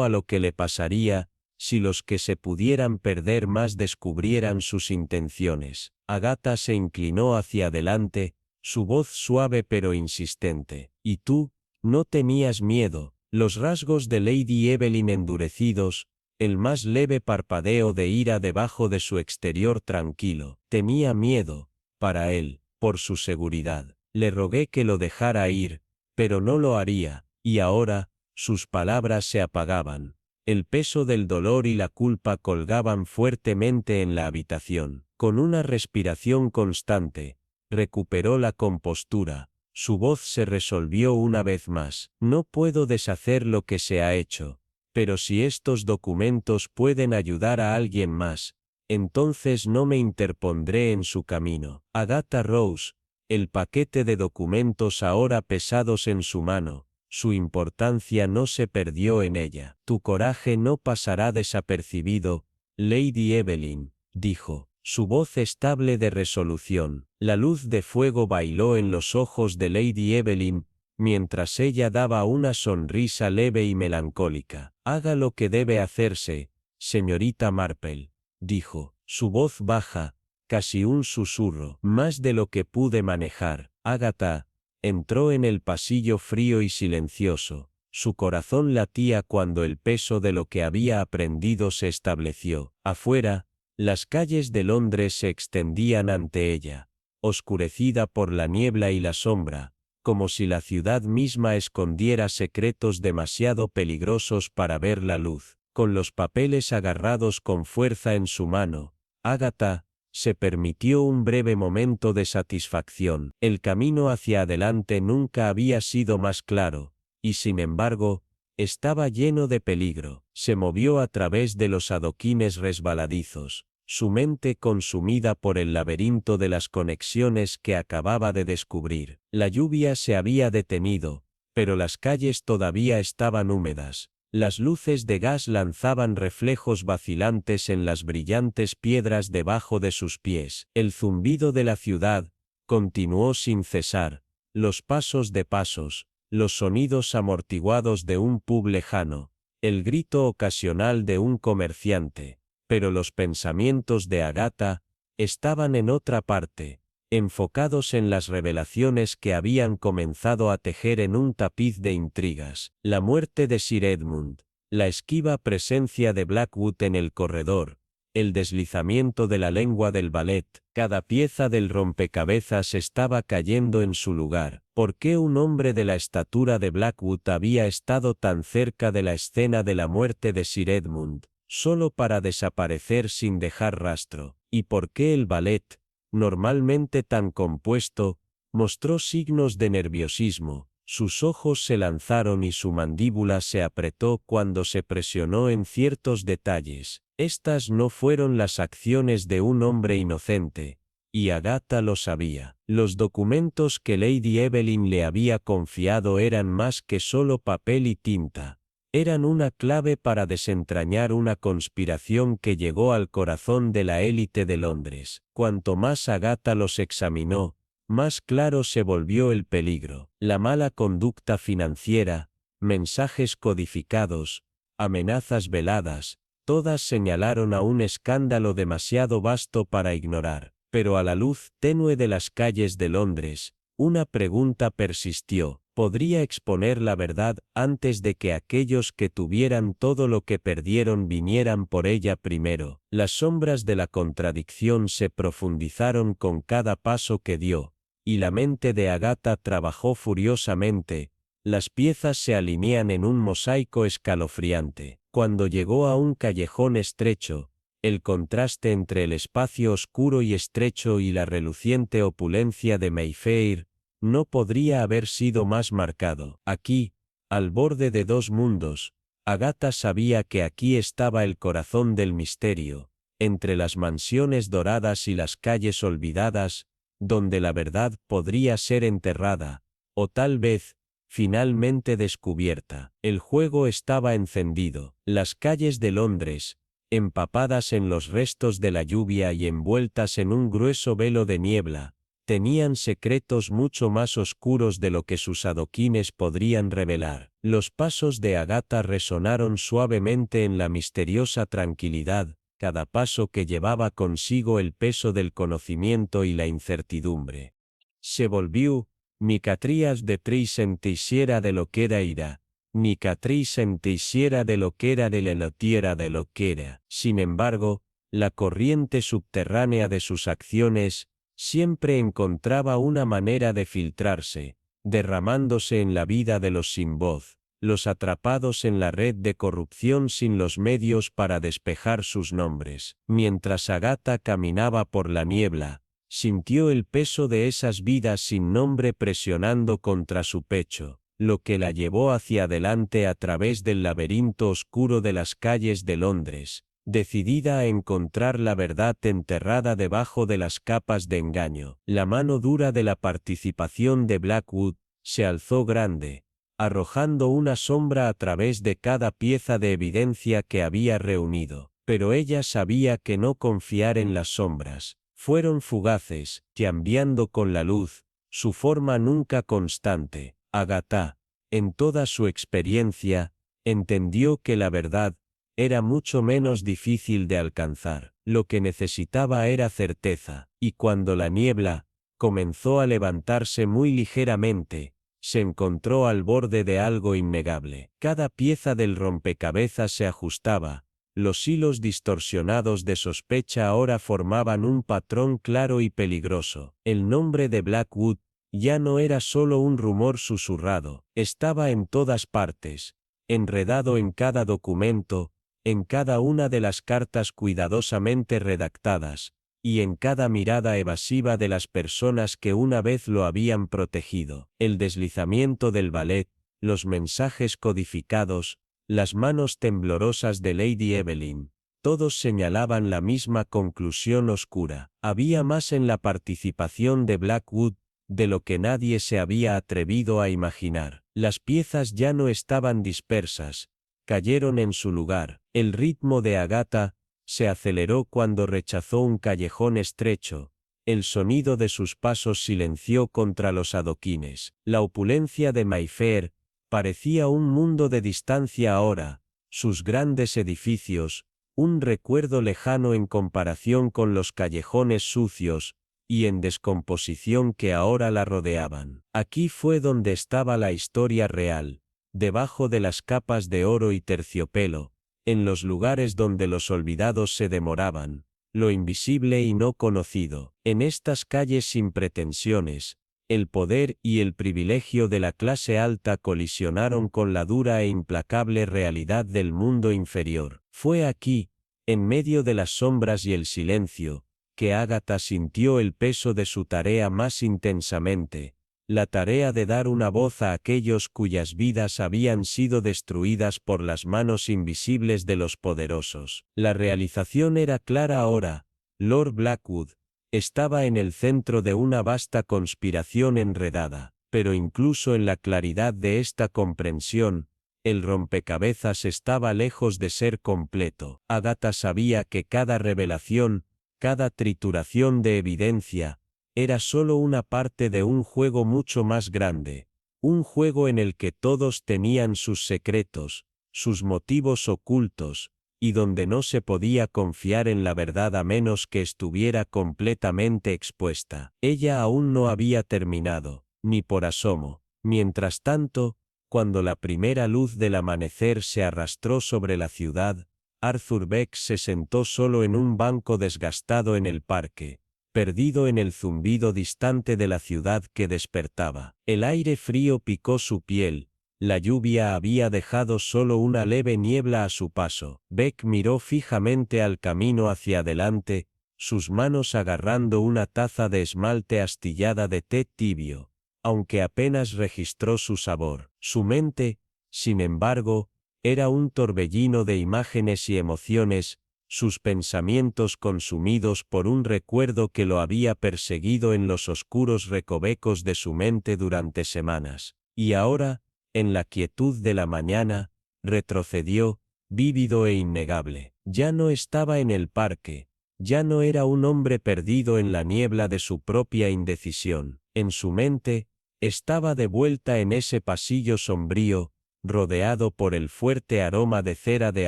a lo que le pasaría, si los que se pudieran perder más descubrieran sus intenciones. Agatha se inclinó hacia adelante, su voz suave pero insistente. ¿Y tú? ¿No tenías miedo? Los rasgos de Lady Evelyn endurecidos, el más leve parpadeo de ira debajo de su exterior tranquilo. Tenía miedo, para él, por su seguridad. Le rogué que lo dejara ir, pero no lo haría, y ahora, sus palabras se apagaban. El peso del dolor y la culpa colgaban fuertemente en la habitación. Con una respiración constante, recuperó la compostura. Su voz se resolvió una vez más. No puedo deshacer lo que se ha hecho, pero si estos documentos pueden ayudar a alguien más, entonces no me interpondré en su camino. Agatha Rose, el paquete de documentos ahora pesados en su mano, su importancia no se perdió en ella. Tu coraje no pasará desapercibido, Lady Evelyn, dijo, su voz estable de resolución. La luz de fuego bailó en los ojos de Lady Evelyn, mientras ella daba una sonrisa leve y melancólica. Haga lo que debe hacerse, señorita Marple, dijo, su voz baja, casi un susurro. Más de lo que pude manejar. Agatha entró en el pasillo frío y silencioso. Su corazón latía cuando el peso de lo que había aprendido se estableció. Afuera, las calles de Londres se extendían ante ella, oscurecida por la niebla y la sombra, como si la ciudad misma escondiera secretos demasiado peligrosos para ver la luz. Con los papeles agarrados con fuerza en su mano, Agatha se permitió un breve momento de satisfacción. El camino hacia adelante nunca había sido más claro, y sin embargo, estaba lleno de peligro. Se movió a través de los adoquines resbaladizos, su mente consumida por el laberinto de las conexiones que acababa de descubrir. La lluvia se había detenido, pero las calles todavía estaban húmedas. Las luces de gas lanzaban reflejos vacilantes en las brillantes piedras debajo de sus pies. El zumbido de la ciudad continuó sin cesar, los pasos de pasos, los sonidos amortiguados de un pub lejano, el grito ocasional de un comerciante, pero los pensamientos de Agatha estaban en otra parte, enfocados en las revelaciones que habían comenzado a tejer en un tapiz de intrigas. La muerte de Sir Edmund, la esquiva presencia de Blackwood en el corredor, el deslizamiento de la lengua del ballet, cada pieza del rompecabezas estaba cayendo en su lugar. ¿Por qué un hombre de la estatura de Blackwood había estado tan cerca de la escena de la muerte de Sir Edmund, solo para desaparecer sin dejar rastro? ¿Y por qué el ballet, normalmente tan compuesto, mostró signos de nerviosismo? Sus ojos se lanzaron y su mandíbula se apretó cuando se presionó en ciertos detalles. Estas no fueron las acciones de un hombre inocente, y Agatha lo sabía. Los documentos que Lady Evelyn le había confiado eran más que solo papel y tinta. Eran una clave para desentrañar una conspiración que llegó al corazón de la élite de Londres. Cuanto más Agatha los examinó, más claro se volvió el peligro. La mala conducta financiera, mensajes codificados, amenazas veladas, todas señalaron a un escándalo demasiado vasto para ignorar. Pero a la luz tenue de las calles de Londres, una pregunta persistió. ¿Podría exponer la verdad antes de que aquellos que tuvieran todo lo que perdieron vinieran por ella primero? Las sombras de la contradicción se profundizaron con cada paso que dio, y la mente de Agatha trabajó furiosamente. Las piezas se alinean en un mosaico escalofriante. Cuando llegó a un callejón estrecho, el contraste entre el espacio oscuro y estrecho y la reluciente opulencia de Mayfair no podría haber sido más marcado. Aquí, al borde de dos mundos, Agatha sabía que aquí estaba el corazón del misterio, entre las mansiones doradas y las calles olvidadas, donde la verdad podría ser enterrada, o tal vez, finalmente descubierta. El juego estaba encendido. Las calles de Londres, empapadas en los restos de la lluvia y envueltas en un grueso velo de niebla, tenían secretos mucho más oscuros de lo que sus adoquines podrían revelar. Los pasos de Agatha resonaron suavemente en la misteriosa tranquilidad, cada paso que llevaba consigo el peso del conocimiento y la incertidumbre. Se volvió, ni catrías de tri sentisiera de lo que era ira, ni catrí sentisiera de lo que era de la notiera de lo que era. Sin embargo, la corriente subterránea de sus acciones siempre encontraba una manera de filtrarse, derramándose en la vida de los sin voz, los atrapados en la red de corrupción sin los medios para despejar sus nombres. Mientras Agatha caminaba por la niebla, sintió el peso de esas vidas sin nombre presionando contra su pecho, lo que la llevó hacia adelante a través del laberinto oscuro de las calles de Londres, decidida a encontrar la verdad enterrada debajo de las capas de engaño. La mano dura de la participación de Blackwood se alzó grande, arrojando una sombra a través de cada pieza de evidencia que había reunido. Pero ella sabía que no confiar en las sombras. Fueron fugaces, cambiando con la luz, su forma nunca constante. Agatha, en toda su experiencia, entendió que la verdad era mucho menos difícil de alcanzar. Lo que necesitaba era certeza, y cuando la niebla comenzó a levantarse muy ligeramente, se encontró al borde de algo innegable. Cada pieza del rompecabezas se ajustaba, los hilos distorsionados de sospecha ahora formaban un patrón claro y peligroso. El nombre de Blackwood ya no era solo un rumor susurrado, estaba en todas partes, enredado en cada documento, en cada una de las cartas cuidadosamente redactadas, y en cada mirada evasiva de las personas que una vez lo habían protegido. El deslizamiento del ballet, los mensajes codificados, las manos temblorosas de Lady Evelyn, todos señalaban la misma conclusión oscura. Había más en la participación de Blackwood de lo que nadie se había atrevido a imaginar. Las piezas ya no estaban dispersas, cayeron en su lugar. El ritmo de Agatha se aceleró cuando rechazó un callejón estrecho. El sonido de sus pasos silenció contra los adoquines. La opulencia de Mayfair parecía un mundo de distancia ahora, sus grandes edificios, un recuerdo lejano en comparación con los callejones sucios y en descomposición que ahora la rodeaban. Aquí fue donde estaba la historia real, debajo de las capas de oro y terciopelo, en los lugares donde los olvidados se demoraban, lo invisible y no conocido. En estas calles sin pretensiones, el poder y el privilegio de la clase alta colisionaron con la dura e implacable realidad del mundo inferior. Fue aquí, en medio de las sombras y el silencio, que Agatha sintió el peso de su tarea más intensamente, la tarea de dar una voz a aquellos cuyas vidas habían sido destruidas por las manos invisibles de los poderosos. La realización era clara ahora. Lord Blackwood estaba en el centro de una vasta conspiración enredada, pero incluso en la claridad de esta comprensión, el rompecabezas estaba lejos de ser completo. Agatha sabía que cada revelación, cada trituración de evidencia, era solo una parte de un juego mucho más grande, un juego en el que todos tenían sus secretos, sus motivos ocultos, y donde no se podía confiar en la verdad a menos que estuviera completamente expuesta. Ella aún no había terminado, ni por asomo. Mientras tanto, cuando la primera luz del amanecer se arrastró sobre la ciudad, Arthur Beck se sentó solo en un banco desgastado en el parque, perdido en el zumbido distante de la ciudad que despertaba. El aire frío picó su piel, la lluvia había dejado solo una leve niebla a su paso. Beck miró fijamente al camino hacia adelante, sus manos agarrando una taza de esmalte astillada de té tibio, aunque apenas registró su sabor. Su mente, sin embargo, era un torbellino de imágenes y emociones, sus pensamientos consumidos por un recuerdo que lo había perseguido en los oscuros recovecos de su mente durante semanas. Y ahora, en la quietud de la mañana, retrocedió, vívido e innegable. Ya no estaba en el parque, ya no era un hombre perdido en la niebla de su propia indecisión. En su mente, estaba de vuelta en ese pasillo sombrío, rodeado por el fuerte aroma de cera de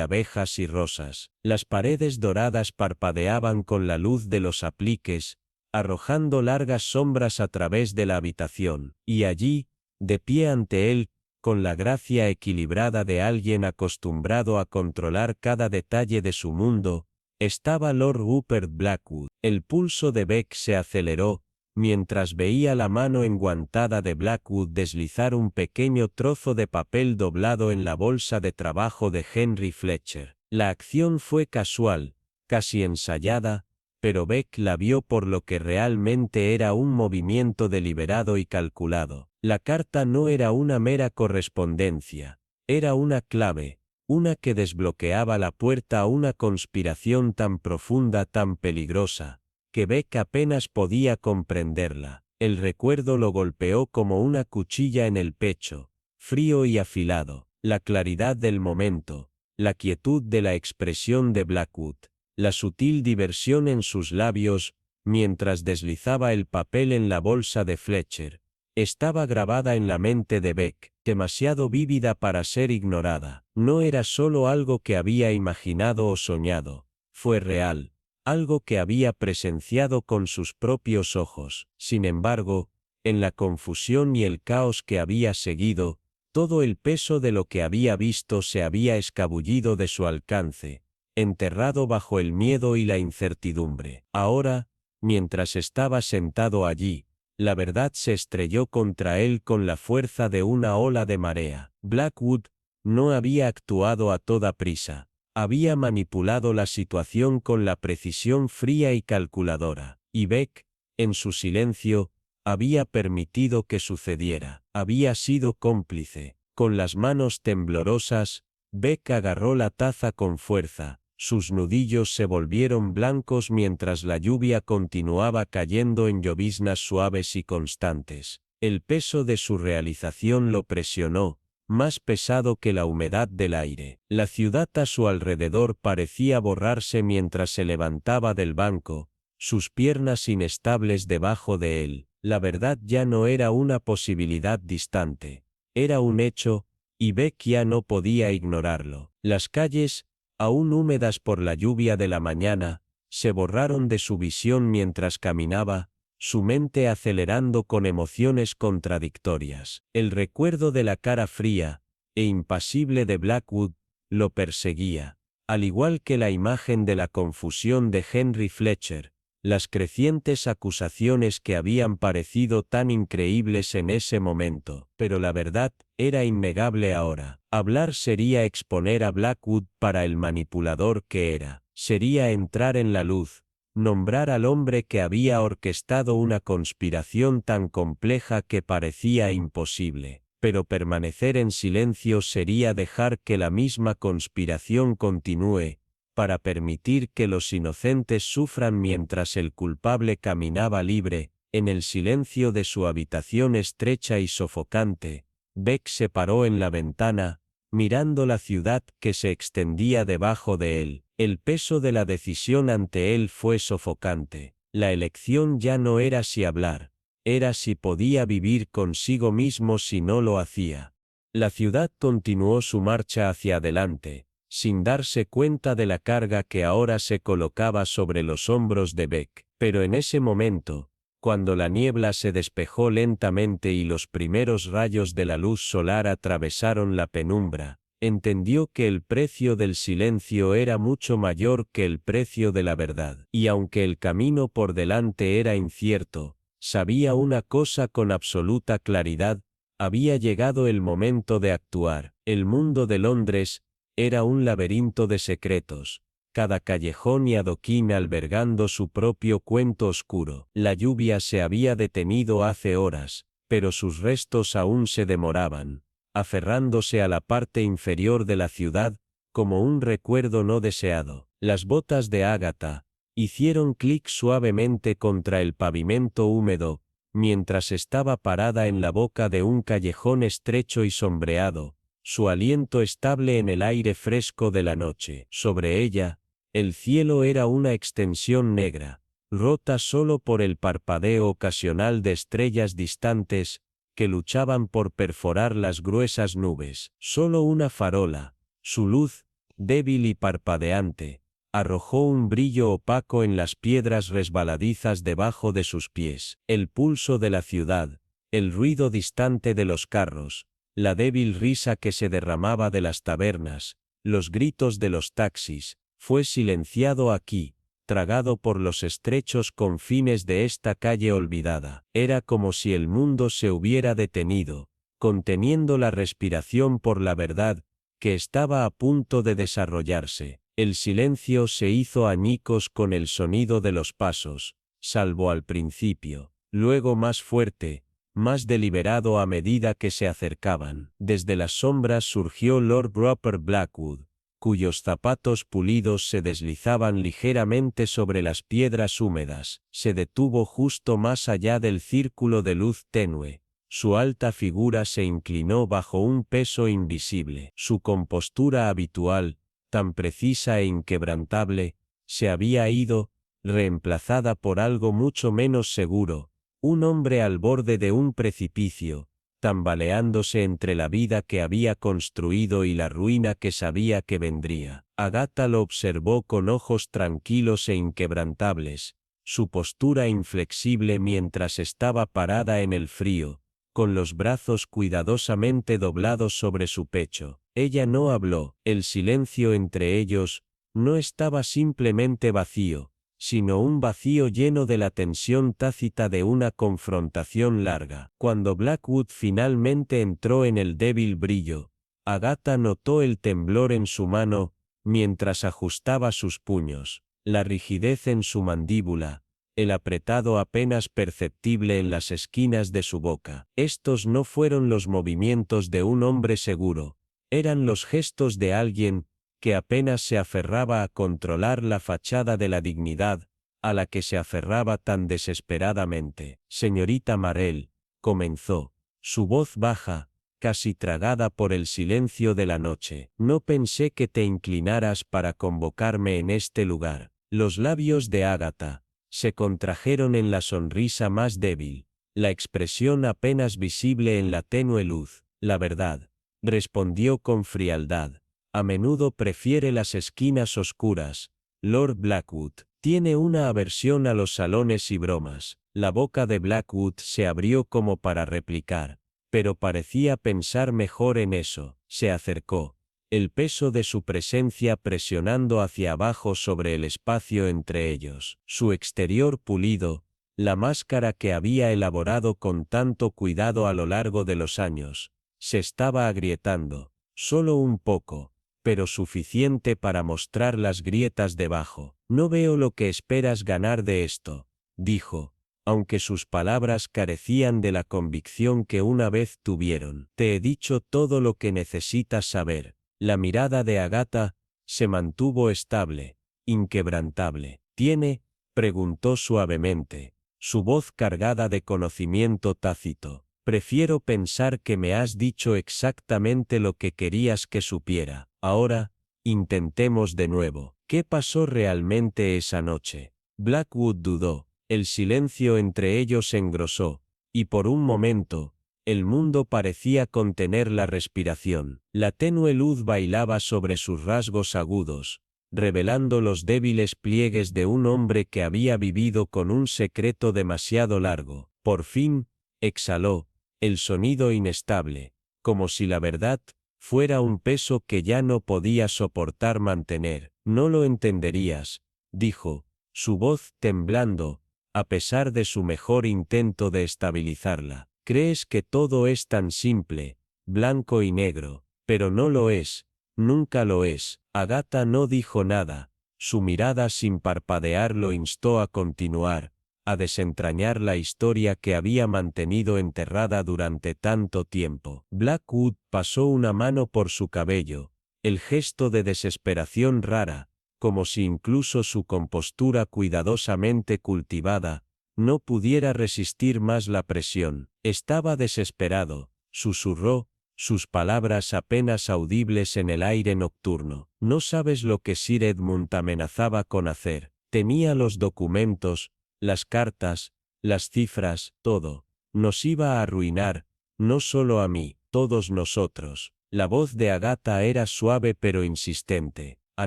abejas y rosas. Las paredes doradas parpadeaban con la luz de los apliques, arrojando largas sombras a través de la habitación. Y allí, de pie ante él, con la gracia equilibrada de alguien acostumbrado a controlar cada detalle de su mundo, estaba Lord Rupert Blackwood. El pulso de Beck se aceleró, mientras veía la mano enguantada de Blackwood deslizar un pequeño trozo de papel doblado en la bolsa de trabajo de Henry Fletcher. La acción fue casual, casi ensayada, pero Beck la vio por lo que realmente era un movimiento deliberado y calculado. La carta no era una mera correspondencia, era una clave, una que desbloqueaba la puerta a una conspiración tan profunda, tan peligrosa, que Beck apenas podía comprenderla. El recuerdo lo golpeó como una cuchilla en el pecho, frío y afilado, la claridad del momento, la quietud de la expresión de Blackwood, la sutil diversión en sus labios, mientras deslizaba el papel en la bolsa de Fletcher, estaba grabada en la mente de Beck, demasiado vívida para ser ignorada. No era solo algo que había imaginado o soñado, fue real, algo que había presenciado con sus propios ojos. Sin embargo, en la confusión y el caos que había seguido, todo el peso de lo que había visto se había escabullido de su alcance, enterrado bajo el miedo y la incertidumbre. Ahora, mientras estaba sentado allí, la verdad se estrelló contra él con la fuerza de una ola de marea. Blackwood no había actuado a toda prisa, había manipulado la situación con la precisión fría y calculadora, y Beck, en su silencio, había permitido que sucediera, había sido cómplice. Con las manos temblorosas, Beck agarró la taza con fuerza, sus nudillos se volvieron blancos mientras la lluvia continuaba cayendo en lloviznas suaves y constantes. El peso de su realización lo presionó, más pesado que la humedad del aire. La ciudad a su alrededor parecía borrarse mientras se levantaba del banco, sus piernas inestables debajo de él. La verdad ya no era una posibilidad distante, era un hecho, y Beck ya no podía ignorarlo. Las calles, aún húmedas por la lluvia de la mañana, se borraron de su visión mientras caminaba, su mente acelerando con emociones contradictorias. El recuerdo de la cara fría e impasible de Blackwood lo perseguía, al igual que la imagen de la confusión de Henry Fletcher, las crecientes acusaciones que habían parecido tan increíbles en ese momento. Pero la verdad era innegable ahora. Hablar sería exponer a Blackwood para el manipulador que era, sería entrar en la luz, nombrar al hombre que había orquestado una conspiración tan compleja que parecía imposible. Pero permanecer en silencio sería dejar que la misma conspiración continúe, para permitir que los inocentes sufran mientras el culpable caminaba libre. En el silencio de su habitación estrecha y sofocante, Beck se paró en la ventana, mirando la ciudad que se extendía debajo de él. El peso de la decisión ante él fue sofocante. La elección ya no era si hablar, era si podía vivir consigo mismo si no lo hacía. La ciudad continuó su marcha hacia adelante, sin darse cuenta de la carga que ahora se colocaba sobre los hombros de Beck. Pero en ese momento, cuando la niebla se despejó lentamente y los primeros rayos de la luz solar atravesaron la penumbra, entendió que el precio del silencio era mucho mayor que el precio de la verdad. Y aunque el camino por delante era incierto, sabía una cosa con absoluta claridad: había llegado el momento de actuar. El mundo de Londres era un laberinto de secretos, cada callejón y adoquín albergando su propio cuento oscuro. La lluvia se había detenido hace horas, pero sus restos aún se demoraban, aferrándose a la parte inferior de la ciudad, como un recuerdo no deseado. Las botas de Agatha hicieron clic suavemente contra el pavimento húmedo, mientras estaba parada en la boca de un callejón estrecho y sombreado, su aliento estable en el aire fresco de la noche. Sobre ella, el cielo era una extensión negra, rota solo por el parpadeo ocasional de estrellas distantes, que luchaban por perforar las gruesas nubes. Solo una farola, su luz, débil y parpadeante, arrojó un brillo opaco en las piedras resbaladizas debajo de sus pies. El pulso de la ciudad, el ruido distante de los carros, la débil risa que se derramaba de las tabernas, los gritos de los taxis, fue silenciado aquí, tragado por los estrechos confines de esta calle olvidada. Era como si el mundo se hubiera detenido, conteniendo la respiración por la verdad, que estaba a punto de desarrollarse. El silencio se hizo añicos con el sonido de los pasos, salvo al principio, luego más fuerte, más deliberado a medida que se acercaban. Desde las sombras surgió Lord Rupert Blackwood, cuyos zapatos pulidos se deslizaban ligeramente sobre las piedras húmedas. Se detuvo justo más allá del círculo de luz tenue, Su alta figura se inclinó bajo un peso invisible. Su compostura habitual, tan precisa e inquebrantable, se había ido, reemplazada por algo mucho menos seguro, un hombre al borde de un precipicio, tambaleándose entre la vida que había construido y la ruina que sabía que vendría. Agatha lo observó con ojos tranquilos e inquebrantables, su postura inflexible mientras estaba parada en el frío, con los brazos cuidadosamente doblados sobre su pecho. Ella no habló. El silencio entre ellos no estaba simplemente vacío, sino un vacío lleno de la tensión tácita de una confrontación larga. Cuando Blackwood finalmente entró en el débil brillo, Agatha notó el temblor en su mano, mientras ajustaba sus puños, la rigidez en su mandíbula, el apretado apenas perceptible en las esquinas de su boca. Estos no fueron los movimientos de un hombre seguro, eran los gestos de alguien que apenas se aferraba a controlar la fachada de la dignidad, a la que se aferraba tan desesperadamente. Señorita Marell, comenzó, su voz baja, casi tragada por el silencio de la noche. No pensé que te inclinaras para convocarme en este lugar. Los labios de Agatha se contrajeron en la sonrisa más débil, la expresión apenas visible en la tenue luz. La verdad, respondió con frialdad, a menudo prefiere las esquinas oscuras. Lord Blackwood tiene una aversión a los salones y bromas. La boca de Blackwood se abrió como para replicar, pero parecía pensar mejor en eso. Se acercó, el peso de su presencia presionando hacia abajo sobre el espacio entre ellos. Su exterior pulido, la máscara que había elaborado con tanto cuidado a lo largo de los años, se estaba agrietando, solo un poco, pero suficiente para mostrar las grietas debajo. No veo lo que esperas ganar de esto, dijo, aunque sus palabras carecían de la convicción que una vez tuvieron. Te he dicho todo lo que necesitas saber. La mirada de Agatha se mantuvo estable, inquebrantable. ¿Tiene?, preguntó suavemente, su voz cargada de conocimiento tácito. Prefiero pensar que me has dicho exactamente lo que querías que supiera. Ahora, intentemos de nuevo. ¿Qué pasó realmente esa noche? Blackwood dudó. El silencio entre ellos se engrosó, y por un momento, el mundo parecía contener la respiración. La tenue luz bailaba sobre sus rasgos agudos, revelando los débiles pliegues de un hombre que había vivido con un secreto demasiado largo. Por fin, exhaló, el sonido inestable, como si la verdad fuera un peso que ya no podía soportar mantener. No lo entenderías, dijo, su voz temblando, a pesar de su mejor intento de estabilizarla. Crees que todo es tan simple, blanco y negro, pero no lo es, nunca lo es. Agatha no dijo nada, su mirada sin parpadear lo instó a continuar, a desentrañar la historia que había mantenido enterrada durante tanto tiempo. Blackwood pasó una mano por su cabello, el gesto de desesperación rara, como si incluso su compostura cuidadosamente cultivada no pudiera resistir más la presión. Estaba desesperado, susurró, sus palabras apenas audibles en el aire nocturno. No sabes lo que Sir Edmund amenazaba con hacer. Tenía los documentos, las cartas, las cifras, todo. Nos iba a arruinar, no solo a mí, todos nosotros. La voz de Agatha era suave pero insistente. A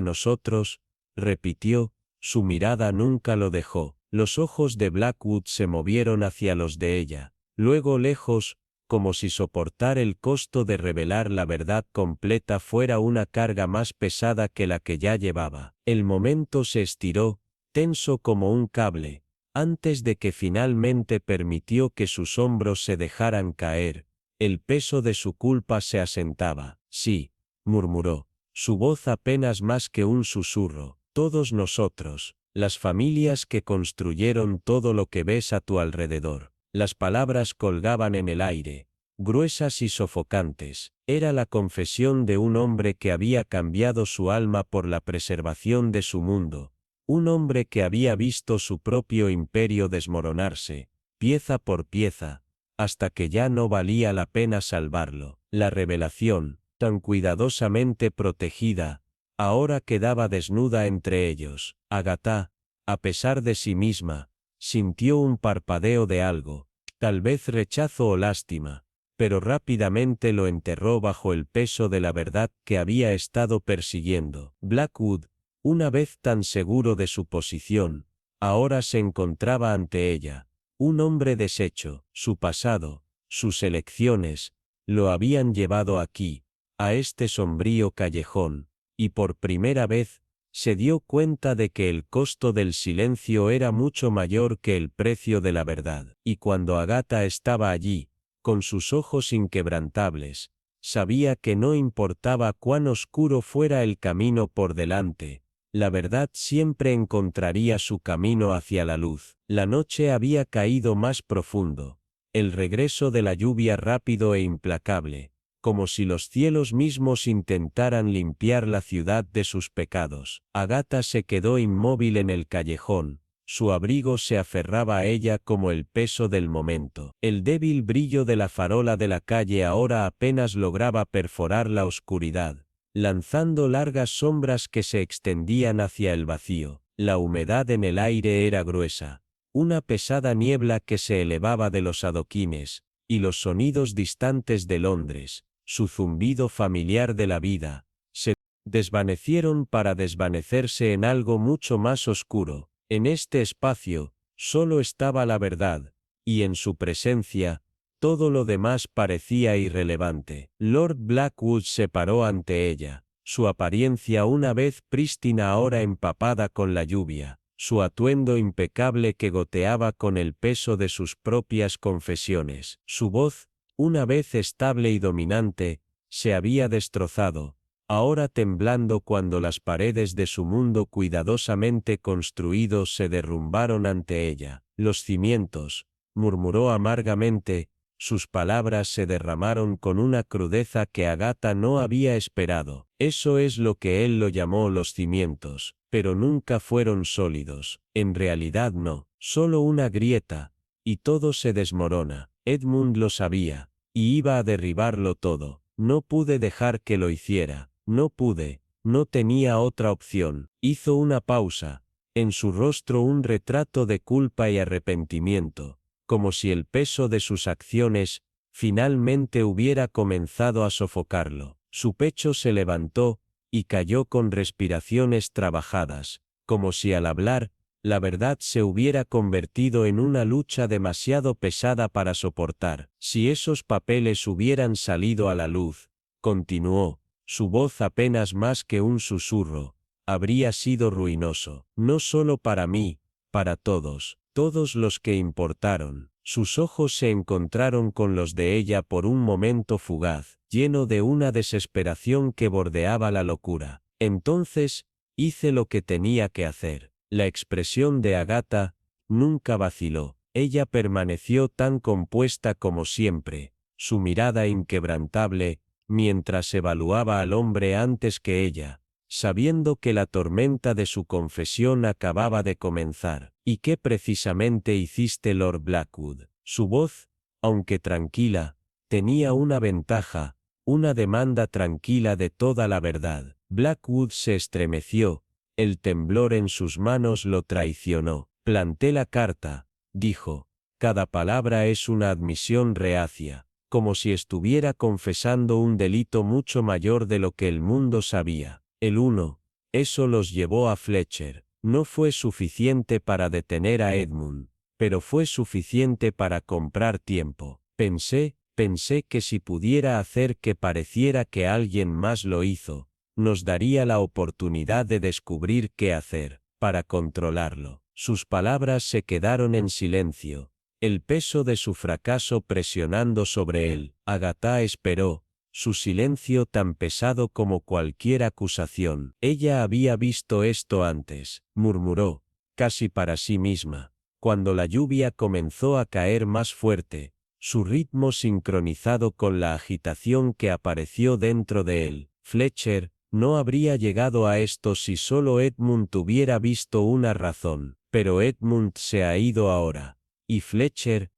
nosotros, repitió, su mirada nunca lo dejó. Los ojos de Blackwood se movieron hacia los de ella, luego lejos, como si soportar el costo de revelar la verdad completa fuera una carga más pesada que la que ya llevaba. El momento se estiró, tenso como un cable, antes de que finalmente permitió que sus hombros se dejaran caer. El peso de su culpa se asentaba. Sí, murmuró, su voz apenas más que un susurro. Todos nosotros, las familias que construyeron todo lo que ves a tu alrededor. Las palabras colgaban en el aire, gruesas y sofocantes. Era la confesión de un hombre que había cambiado su alma por la preservación de su mundo, un hombre que había visto su propio imperio desmoronarse, pieza por pieza, hasta que ya no valía la pena salvarlo. La revelación, tan cuidadosamente protegida, ahora quedaba desnuda entre ellos. Agatha, a pesar de sí misma, sintió un parpadeo de algo, tal vez rechazo o lástima, pero rápidamente lo enterró bajo el peso de la verdad que había estado persiguiendo. Blackwood, una vez tan seguro de su posición, ahora se encontraba ante ella, un hombre deshecho. Su pasado, sus elecciones, lo habían llevado aquí, a este sombrío callejón, y por primera vez, se dio cuenta de que el costo del silencio era mucho mayor que el precio de la verdad. Y cuando Agatha estaba allí, con sus ojos inquebrantables, sabía que no importaba cuán oscuro fuera el camino por delante, la verdad siempre encontraría su camino hacia la luz. La noche había caído más profundo, el regreso de la lluvia rápido e implacable, como si los cielos mismos intentaran limpiar la ciudad de sus pecados. Agatha se quedó inmóvil en el callejón, su abrigo se aferraba a ella como el peso del momento. El débil brillo de la farola de la calle ahora apenas lograba perforar la oscuridad, lanzando largas sombras que se extendían hacia el vacío. La humedad en el aire era gruesa, una pesada niebla que se elevaba de los adoquines, y los sonidos distantes de Londres, su zumbido familiar de la vida, se desvanecieron para desvanecerse en algo mucho más oscuro. En este espacio, solo estaba la verdad, y en su presencia, todo lo demás parecía irrelevante. Lord Blackwood se paró ante ella, su apariencia una vez prístina ahora empapada con la lluvia, su atuendo impecable que goteaba con el peso de sus propias confesiones. Su voz, una vez estable y dominante, se había destrozado, ahora temblando cuando las paredes de su mundo cuidadosamente construido se derrumbaron ante ella. Los cimientos, murmuró amargamente, sus palabras se derramaron con una crudeza que Agatha no había esperado. Eso es lo que él lo llamó los cimientos, pero nunca fueron sólidos. En realidad no, solo una grieta, y todo se desmorona. Edmund lo sabía, y iba a derribarlo todo. No pude dejar que lo hiciera, no pude, no tenía otra opción. Hizo una pausa, en su rostro un retrato de culpa y arrepentimiento, como si el peso de sus acciones, finalmente hubiera comenzado a sofocarlo. Su pecho se levantó, y cayó con respiraciones trabajadas, como si al hablar, la verdad se hubiera convertido en una lucha demasiado pesada para soportar. Si esos papeles hubieran salido a la luz, continuó, su voz apenas más que un susurro, habría sido ruinoso, no solo para mí, para todos, todos los que importaron. Sus ojos se encontraron con los de ella por un momento fugaz, lleno de una desesperación que bordeaba la locura. Entonces, hice lo que tenía que hacer. La expresión de Agatha nunca vaciló. Ella permaneció tan compuesta como siempre, su mirada inquebrantable, mientras evaluaba al hombre antes que ella, sabiendo que la tormenta de su confesión acababa de comenzar. ¿Y qué precisamente hiciste, Lord Blackwood? Su voz, aunque tranquila, tenía una ventaja, una demanda tranquila de toda la verdad. Blackwood se estremeció, el temblor en sus manos lo traicionó. Planté la carta, dijo, cada palabra es una admisión reacia, como si estuviera confesando un delito mucho mayor de lo que el mundo sabía. El uno, eso los llevó a Fletcher. No fue suficiente para detener a Edmund, pero fue suficiente para comprar tiempo. Pensé que si pudiera hacer que pareciera que alguien más lo hizo, nos daría la oportunidad de descubrir qué hacer, para controlarlo. Sus palabras se quedaron en silencio, el peso de su fracaso presionando sobre él. Agatha esperó, su silencio tan pesado como cualquier acusación. Ella había visto esto antes, murmuró, casi para sí misma, cuando la lluvia comenzó a caer más fuerte, su ritmo sincronizado con la agitación que apareció dentro de él. Fletcher no habría llegado a esto si solo Edmund hubiera visto una razón, pero Edmund se ha ido ahora, Y Fletcher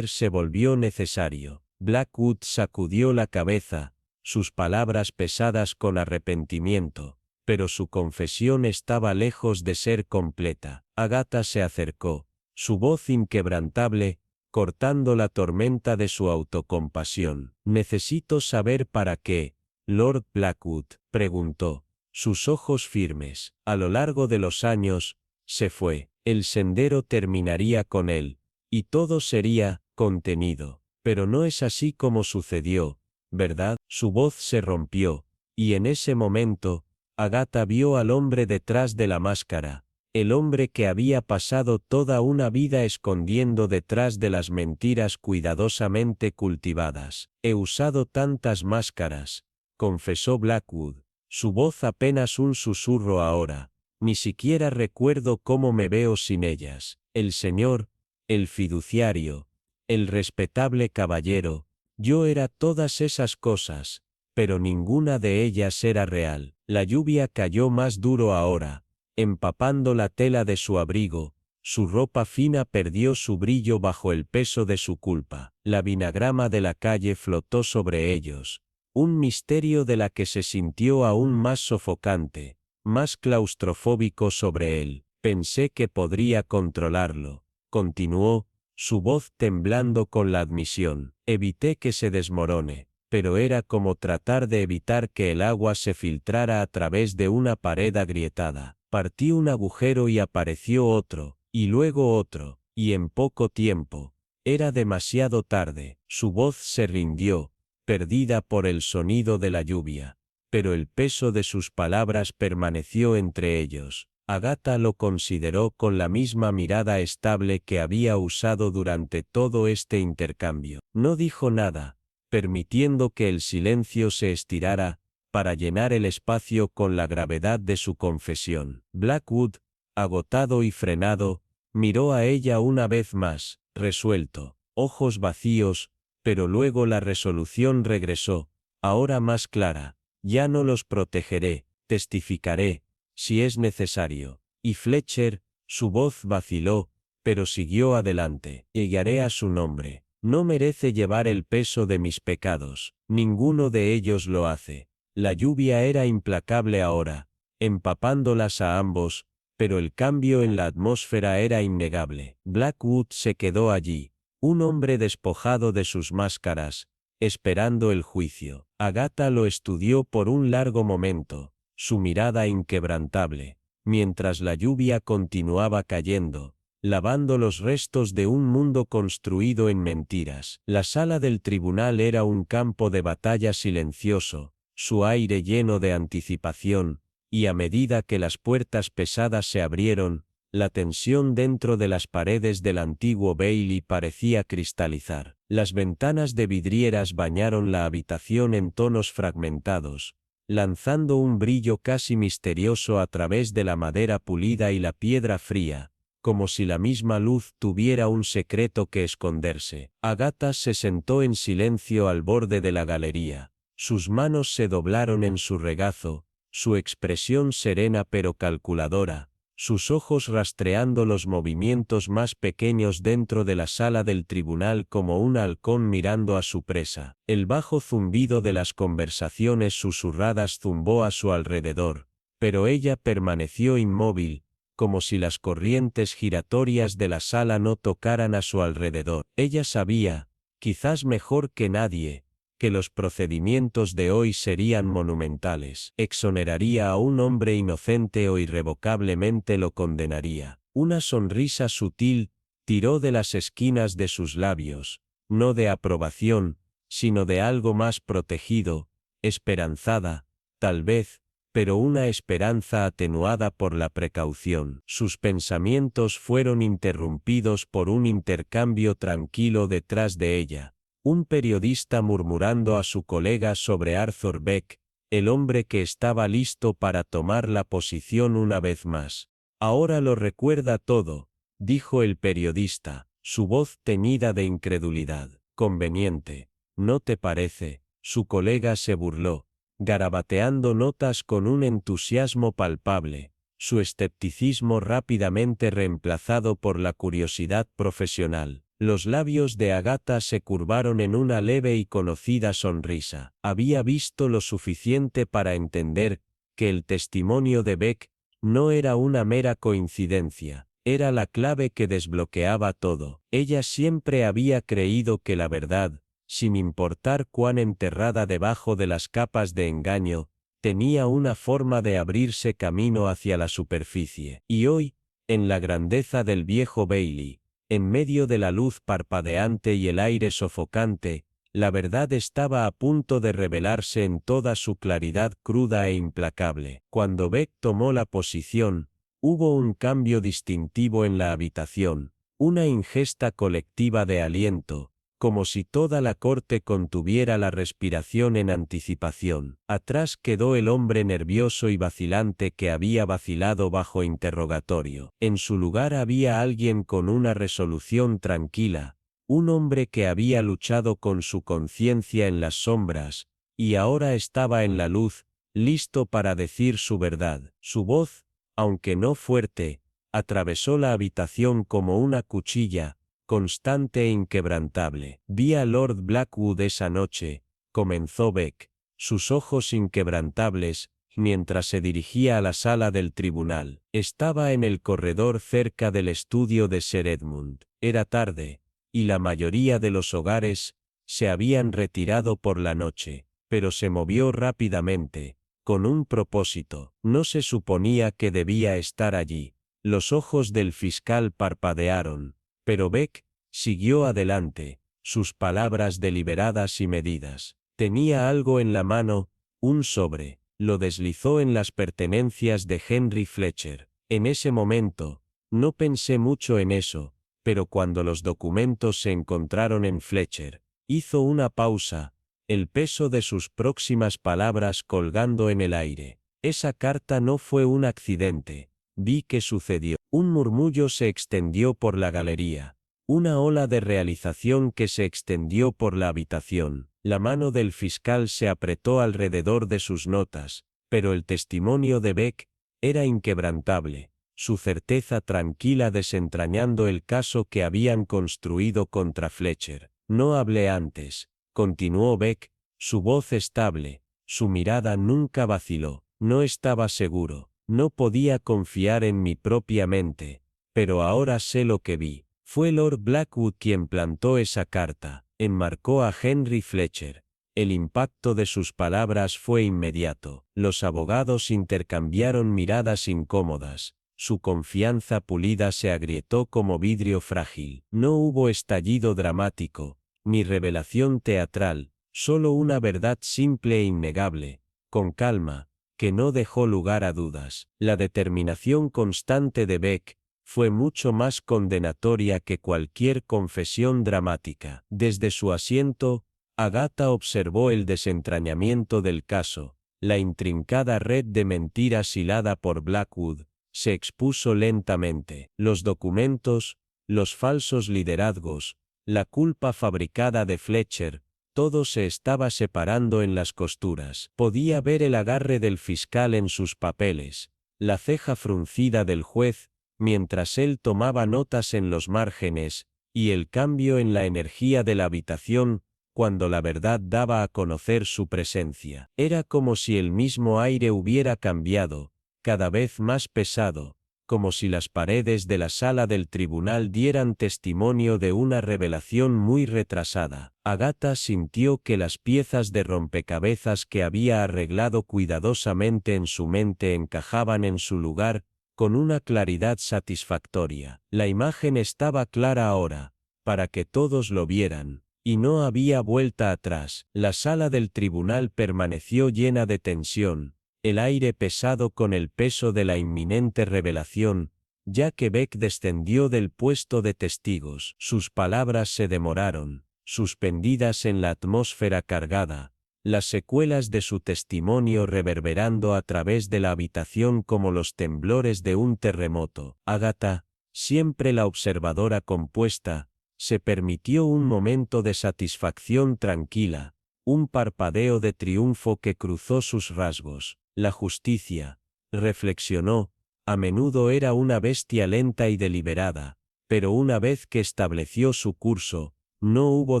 se volvió necesario. Blackwood sacudió la cabeza, sus palabras pesadas con arrepentimiento, pero su confesión estaba lejos de ser completa. Agatha se acercó, su voz inquebrantable, cortando la tormenta de su autocompasión. «Necesito saber para qué, Lord Blackwood», preguntó, sus ojos firmes. A lo largo de los años, se fue. El sendero terminaría con él, y todo sería contenido. Pero no es así como sucedió, ¿verdad? Su voz se rompió, y en ese momento, Agatha vio al hombre detrás de la máscara, el hombre que había pasado toda una vida escondiendo detrás de las mentiras cuidadosamente cultivadas. «He usado tantas máscaras», confesó Blackwood, su voz apenas un susurro ahora. «Ni siquiera recuerdo cómo me veo sin ellas. El señor, el fiduciario, el respetable caballero, yo era todas esas cosas, pero ninguna de ellas era real». La lluvia cayó más duro ahora, empapando la tela de su abrigo, su ropa fina perdió su brillo bajo el peso de su culpa. La vinagrama de la calle flotó sobre ellos, un misterio de la que se sintió aún más sofocante, más claustrofóbico sobre él. «Pensé que podría controlarlo», continuó, su voz temblando con la admisión. «Evité que se desmorone, pero era como tratar de evitar que el agua se filtrara a través de una pared agrietada. Partí un agujero y apareció otro, y luego otro, y en poco tiempo. Era demasiado tarde». Su voz se rindió, perdida por el sonido de la lluvia, pero el peso de sus palabras permaneció entre ellos. Agatha lo consideró con la misma mirada estable que había usado durante todo este intercambio. No dijo nada, permitiendo que el silencio se estirara, para llenar el espacio con la gravedad de su confesión. Blackwood, agotado y frenado, miró a ella una vez más, resuelto, ojos vacíos, pero luego la resolución regresó, ahora más clara. «Ya no los protegeré, testificaré, si es necesario». Y Fletcher, su voz vaciló, pero siguió adelante. «Llegaré a su nombre. No merece llevar el peso de mis pecados. Ninguno de ellos lo hace». La lluvia era implacable ahora, empapándolas a ambos, pero el cambio en la atmósfera era innegable. Blackwood se quedó allí, un hombre despojado de sus máscaras, esperando el juicio. Agatha lo estudió por un largo momento, su mirada inquebrantable, mientras la lluvia continuaba cayendo, lavando los restos de un mundo construido en mentiras. La sala del tribunal era un campo de batalla silencioso, su aire lleno de anticipación, y a medida que las puertas pesadas se abrieron, la tensión dentro de las paredes del antiguo Bailey parecía cristalizar. Las ventanas de vidrieras bañaron la habitación en tonos fragmentados, lanzando un brillo casi misterioso a través de la madera pulida y la piedra fría, como si la misma luz tuviera un secreto que esconderse. Agatha se sentó en silencio al borde de la galería. Sus manos se doblaron en su regazo, su expresión serena pero calculadora, sus ojos rastreando los movimientos más pequeños dentro de la sala del tribunal como un halcón mirando a su presa. El bajo zumbido de las conversaciones susurradas zumbó a su alrededor, pero ella permaneció inmóvil, como si las corrientes giratorias de la sala no tocaran a su alrededor. Ella sabía, quizás mejor que nadie, que los procedimientos de hoy serían monumentales. Exoneraría a un hombre inocente o irrevocablemente lo condenaría. Una sonrisa sutil tiró de las esquinas de sus labios, no de aprobación, sino de algo más protegido, esperanzada, tal vez, pero una esperanza atenuada por la precaución. Sus pensamientos fueron interrumpidos por un intercambio tranquilo detrás de ella. Un periodista murmurando a su colega sobre Arthur Beck, el hombre que estaba listo para tomar la posición una vez más. «Ahora lo recuerda todo», dijo el periodista, su voz teñida de incredulidad. «Conveniente, ¿no te parece?». Su colega se burló, garabateando notas con un entusiasmo palpable. su escepticismo rápidamente reemplazado por la curiosidad profesional. Los labios de Agatha se curvaron en una leve y conocida sonrisa. Había visto lo suficiente para entender que el testimonio de Beck no era una mera coincidencia, era la clave que desbloqueaba todo. Ella siempre había creído que la verdad, sin importar cuán enterrada debajo de las capas de engaño, tenía una forma de abrirse camino hacia la superficie. Y hoy, en la grandeza del viejo Bailey, en medio de la luz parpadeante y el aire sofocante, la verdad estaba a punto de revelarse en toda su claridad cruda e implacable. Cuando Beck tomó la posición, hubo un cambio distintivo en la habitación, una ingesta colectiva de aliento, como si toda la corte contuviera la respiración en anticipación. Atrás quedó el hombre nervioso y vacilante que había vacilado bajo interrogatorio. En su lugar había alguien con una resolución tranquila, un hombre que había luchado con su conciencia en las sombras, y ahora estaba en la luz, listo para decir su verdad. Su voz, aunque no fuerte, atravesó la habitación como una cuchilla, constante e inquebrantable. Vi a Lord Blackwood esa noche, comenzó Beck, sus ojos inquebrantables, mientras se dirigía a la sala del tribunal. Estaba en el corredor cerca del estudio de Sir Edmund. Era tarde, y la mayoría de los hogares se habían retirado por la noche, pero se movió rápidamente, con un propósito. No se suponía que debía estar allí. Los ojos del fiscal parpadearon, pero Beck siguió adelante, sus palabras deliberadas y medidas. Tenía algo en la mano, un sobre, lo deslizó en las pertenencias de Henry Fletcher. En ese momento, no pensé mucho en eso, pero cuando los documentos se encontraron en Fletcher, hizo una pausa, el peso de sus próximas palabras colgando en el aire. Esa carta no fue un accidente. Vi que sucedió. Un murmullo se extendió por la galería. Una ola de realización que se extendió por la habitación. La mano del fiscal se apretó alrededor de sus notas, pero el testimonio de Beck era inquebrantable, su certeza tranquila desentrañando el caso que habían construido contra Fletcher. No hablé antes, continuó Beck, su voz estable, su mirada nunca vaciló. No estaba seguro. No podía confiar en mi propia mente, pero ahora sé lo que vi. Fue Lord Blackwood quien plantó esa carta, enmarcó a Henry Fletcher. El impacto de sus palabras fue inmediato. Los abogados intercambiaron miradas incómodas. Su confianza pulida se agrietó como vidrio frágil. No hubo estallido dramático, ni revelación teatral, solo una verdad simple e innegable, con calma, que no dejó lugar a dudas. La determinación constante de Beck fue mucho más condenatoria que cualquier confesión dramática. Desde su asiento, Agatha observó el desentrañamiento del caso. La intrincada red de mentiras hilada por Blackwood se expuso lentamente. Los documentos, los falsos liderazgos, la culpa fabricada de Fletcher, todo se estaba separando en las costuras. Podía ver el agarre del fiscal en sus papeles, la ceja fruncida del juez, mientras él tomaba notas en los márgenes, y el cambio en la energía de la habitación, cuando la verdad daba a conocer su presencia. Era como si el mismo aire hubiera cambiado, cada vez más pesado, como si las paredes de la sala del tribunal dieran testimonio de una revelación muy retrasada. Agatha sintió que las piezas de rompecabezas que había arreglado cuidadosamente en su mente encajaban en su lugar, con una claridad satisfactoria. La imagen estaba clara ahora, para que todos lo vieran, y no había vuelta atrás. La sala del tribunal permaneció llena de tensión, el aire pesado con el peso de la inminente revelación, ya que Beck descendió del puesto de testigos. Sus palabras se demoraron, suspendidas en la atmósfera cargada, las secuelas de su testimonio reverberando a través de la habitación como los temblores de un terremoto. Agatha, siempre la observadora compuesta, se permitió un momento de satisfacción tranquila, un parpadeo de triunfo que cruzó sus rasgos. La justicia, reflexionó, A menudo era una bestia lenta y deliberada, pero una vez que estableció su curso, no hubo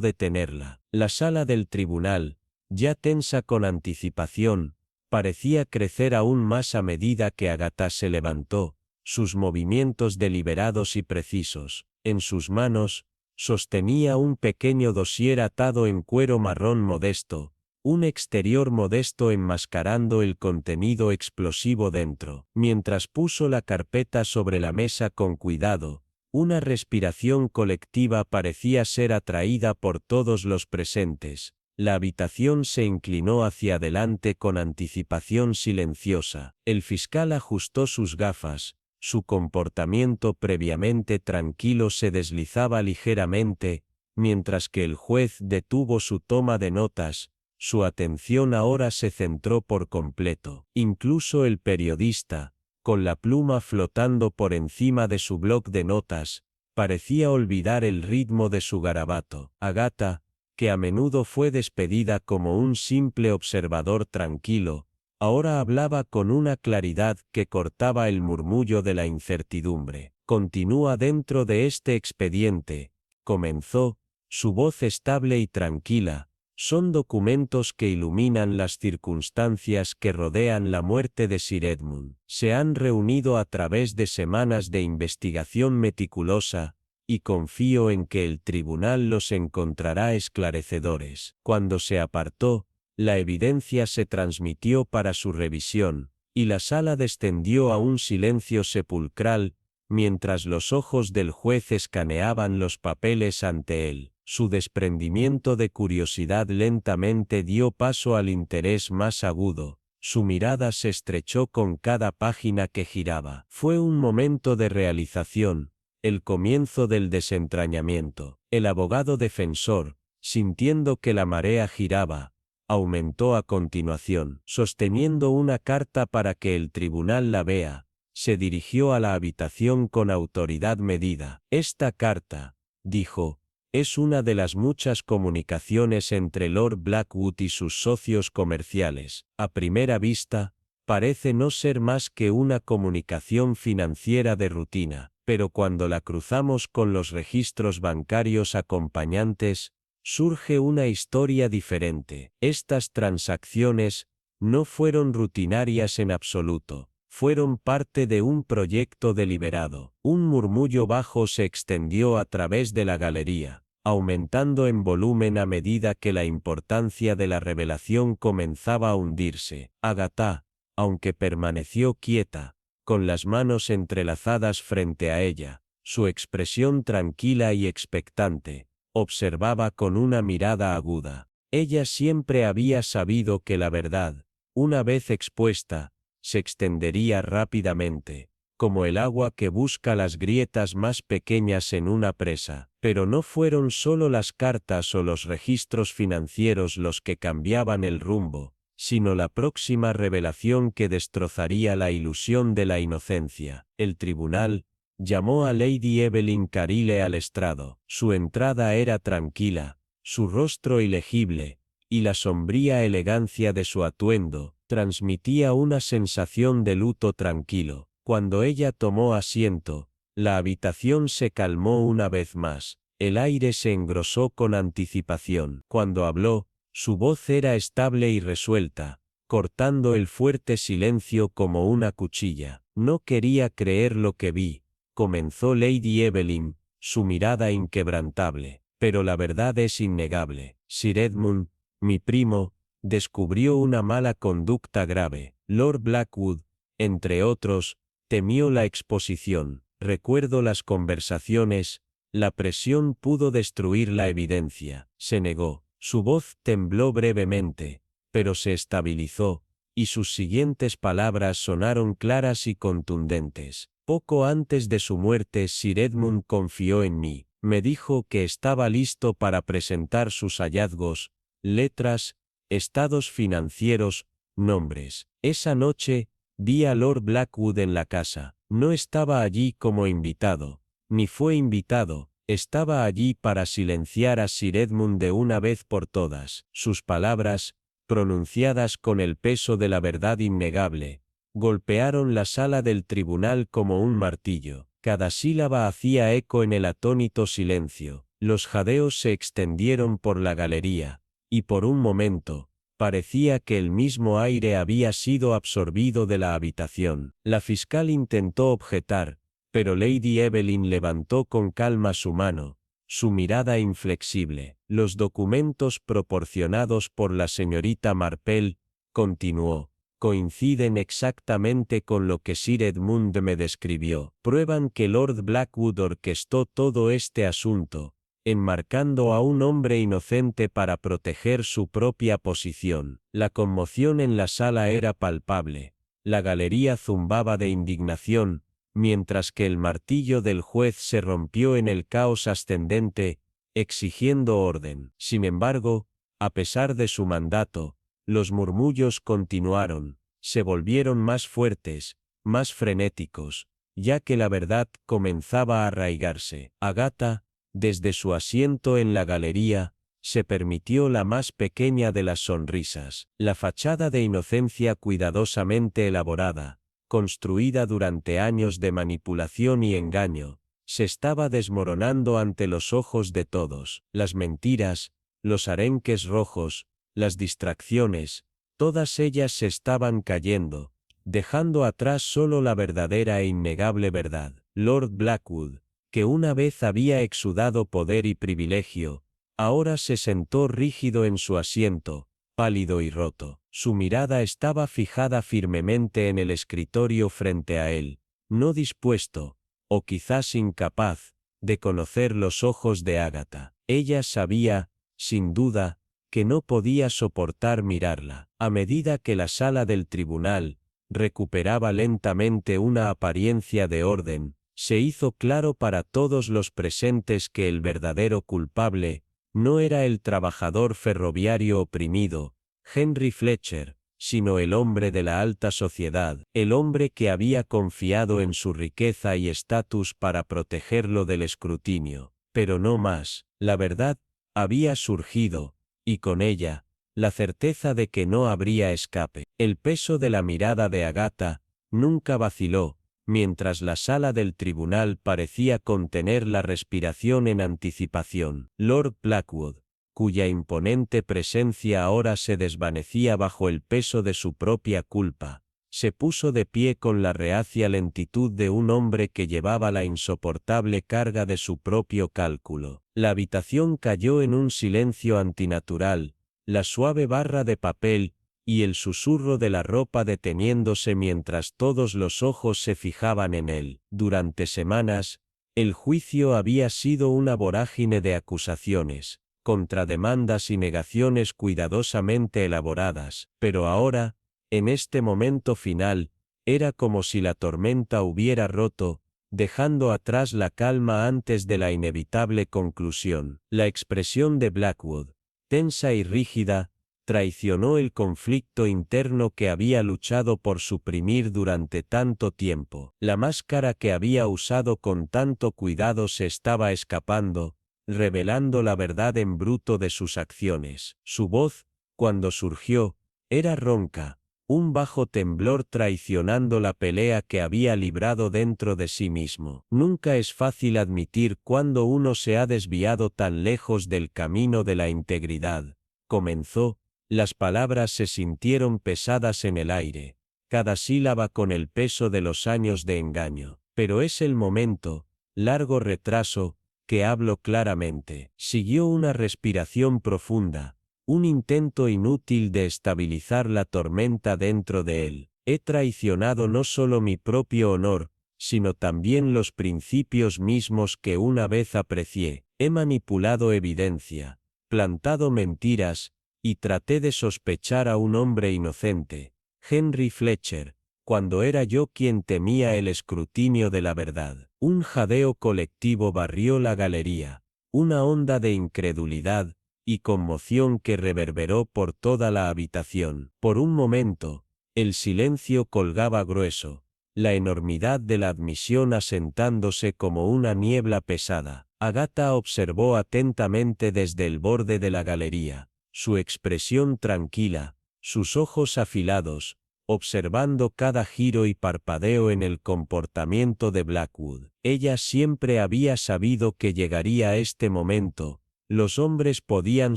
detenerla. La sala del tribunal, ya tensa con anticipación, parecía crecer aún más a medida que Agatha se levantó, sus movimientos deliberados y precisos. En sus manos, sostenía un pequeño dossier atado en cuero marrón modesto, un exterior modesto enmascarando el contenido explosivo dentro. Mientras puso la carpeta sobre la mesa con cuidado, una respiración colectiva parecía ser atraída por todos los presentes. La habitación se inclinó hacia adelante con anticipación silenciosa. El fiscal ajustó sus gafas. Su comportamiento previamente tranquilo se deslizaba ligeramente, mientras que el juez detuvo su toma de notas. Su atención ahora se centró por completo. Incluso el periodista, con la pluma flotando por encima de su bloc de notas, parecía olvidar el ritmo de su garabato. Agatha, que a menudo fue despedida como un simple observador tranquilo, ahora hablaba con una claridad que cortaba el murmullo de la incertidumbre. Continúa dentro de este expediente, comenzó, su voz estable y tranquila. Son documentos que iluminan las circunstancias que rodean la muerte de Sir Edmund. Se han reunido a través de semanas de investigación meticulosa, y confío en que el tribunal los encontrará esclarecedores. Cuando se apartó, la evidencia se transmitió para su revisión, y la sala descendió a un silencio sepulcral, mientras los ojos del juez escaneaban los papeles ante él. Su desprendimiento de curiosidad lentamente dio paso al interés más agudo. Su mirada se estrechó con cada página que giraba. Fue un momento de realización, el comienzo del desentrañamiento. El abogado defensor, sintiendo que la marea giraba, aumentó a continuación. Sosteniendo una carta para que el tribunal la vea, se dirigió a la habitación con autoridad medida. Esta carta, dijo, es una de las muchas comunicaciones entre Lord Blackwood y sus socios comerciales. A primera vista, parece no ser más que una comunicación financiera de rutina, pero cuando la cruzamos con los registros bancarios acompañantes, surge una historia diferente. Estas transacciones no fueron rutinarias en absoluto. Fueron parte de un proyecto deliberado. Un murmullo bajo se extendió a través de la galería, aumentando en volumen a medida que la importancia de la revelación comenzaba a hundirse. Agatha, aunque permaneció quieta, con las manos entrelazadas frente a ella, su expresión tranquila y expectante, observaba con una mirada aguda. Ella siempre había sabido que la verdad, una vez expuesta, se extendería rápidamente, como el agua que busca las grietas más pequeñas en una presa. Pero no fueron solo las cartas o los registros financieros los que cambiaban el rumbo, sino la próxima revelación que destrozaría la ilusión de la inocencia. El tribunal llamó a Lady Evelyn Carile al estrado. Su entrada era tranquila, su rostro ilegible, y la sombría elegancia de su atuendo transmitía una sensación de luto tranquilo. Cuando ella tomó asiento, la habitación se calmó una vez más. El aire se engrosó con anticipación. Cuando habló, su voz era estable y resuelta, cortando el fuerte silencio como una cuchilla. No quería creer lo que vi, comenzó Lady Evelyn, su mirada inquebrantable. Pero la verdad es innegable. Sir Edmund, mi primo, descubrió una mala conducta grave. Lord Blackwood, entre otros, temió la exposición. Recuerdo las conversaciones, la presión pudo destruir la evidencia. Se negó. Su voz tembló brevemente, pero se estabilizó, y sus siguientes palabras sonaron claras y contundentes. Poco antes de su muerte Sir Edmund confió en mí. Me dijo que estaba listo para presentar sus hallazgos, letras, estados financieros, nombres. Esa noche, vi a Lord Blackwood en la casa. No estaba allí como invitado, ni fue invitado, estaba allí para silenciar a Sir Edmund de una vez por todas. Sus palabras, pronunciadas con el peso de la verdad innegable, golpearon la sala del tribunal como un martillo. Cada sílaba hacía eco en el atónito silencio. Los jadeos se extendieron por la galería, y por un momento, parecía que el mismo aire había sido absorbido de la habitación. La fiscal intentó objetar, pero Lady Evelyn levantó con calma su mano, su mirada inflexible. Los documentos proporcionados por la señorita Marple, continuó, coinciden exactamente con lo que Sir Edmund me describió. Prueban que Lord Blackwood orquestó todo este asunto, enmarcando a un hombre inocente para proteger su propia posición. La conmoción en la sala era palpable. La galería zumbaba de indignación, mientras que el martillo del juez se rompió en el caos ascendente, exigiendo orden. Sin embargo, a pesar de su mandato, los murmullos continuaron, se volvieron más fuertes, más frenéticos, ya que la verdad comenzaba a arraigarse. Agatha, desde su asiento en la galería, se permitió la más pequeña de las sonrisas. La fachada de inocencia cuidadosamente elaborada, construida durante años de manipulación y engaño, se estaba desmoronando ante los ojos de todos. Las mentiras, los arenques rojos, las distracciones, todas ellas se estaban cayendo, dejando atrás solo la verdadera e innegable verdad. Lord Blackwood, que una vez había exudado poder y privilegio, ahora se sentó rígido en su asiento, pálido y roto. Su mirada estaba fijada firmemente en el escritorio frente a él, no dispuesto, o quizás incapaz, de conocer los ojos de Agatha. Ella sabía, sin duda, que no podía soportar mirarla. A medida que la sala del tribunal recuperaba lentamente una apariencia de orden, se hizo claro para todos los presentes que el verdadero culpable no era el trabajador ferroviario oprimido, Henry Fletcher, sino el hombre de la alta sociedad, el hombre que había confiado en su riqueza y estatus para protegerlo del escrutinio. Pero no más. La verdad había surgido, y con ella, la certeza de que no habría escape. El peso de la mirada de Agatha nunca vaciló, mientras la sala del tribunal parecía contener la respiración en anticipación. Lord Blackwood, cuya imponente presencia ahora se desvanecía bajo el peso de su propia culpa, se puso de pie con la reacia lentitud de un hombre que llevaba la insoportable carga de su propio cálculo. La habitación cayó en un silencio antinatural, la suave barra de papel y el susurro de la ropa deteniéndose mientras todos los ojos se fijaban en él. Durante semanas, el juicio había sido una vorágine de acusaciones, contrademandas y negaciones cuidadosamente elaboradas, pero ahora, en este momento final, era como si la tormenta hubiera roto, dejando atrás la calma antes de la inevitable conclusión. La expresión de Blackwood, tensa y rígida, traicionó el conflicto interno que había luchado por suprimir durante tanto tiempo. La máscara que había usado con tanto cuidado se estaba escapando, revelando la verdad en bruto de sus acciones. Su voz, cuando surgió, era ronca, un bajo temblor traicionando la pelea que había librado dentro de sí mismo. Nunca es fácil admitir cuando uno se ha desviado tan lejos del camino de la integridad. Comenzó, las palabras se sintieron pesadas en el aire, cada sílaba con el peso de los años de engaño. Pero es el momento, largo retraso, que hablo claramente. Siguió una respiración profunda, un intento inútil de estabilizar la tormenta dentro de él. He traicionado no solo mi propio honor, sino también los principios mismos que una vez aprecié. He manipulado evidencia, plantado mentiras, y traté de sospechar a un hombre inocente, Henry Fletcher, cuando era yo quien temía el escrutinio de la verdad. Un jadeo colectivo barrió la galería, una onda de incredulidad y conmoción que reverberó por toda la habitación. Por un momento, el silencio colgaba grueso, la enormidad de la admisión asentándose como una niebla pesada. Agatha observó atentamente desde el borde de la galería, su expresión tranquila, sus ojos afilados, observando cada giro y parpadeo en el comportamiento de Blackwood. Ella siempre había sabido que llegaría este momento. Los hombres podían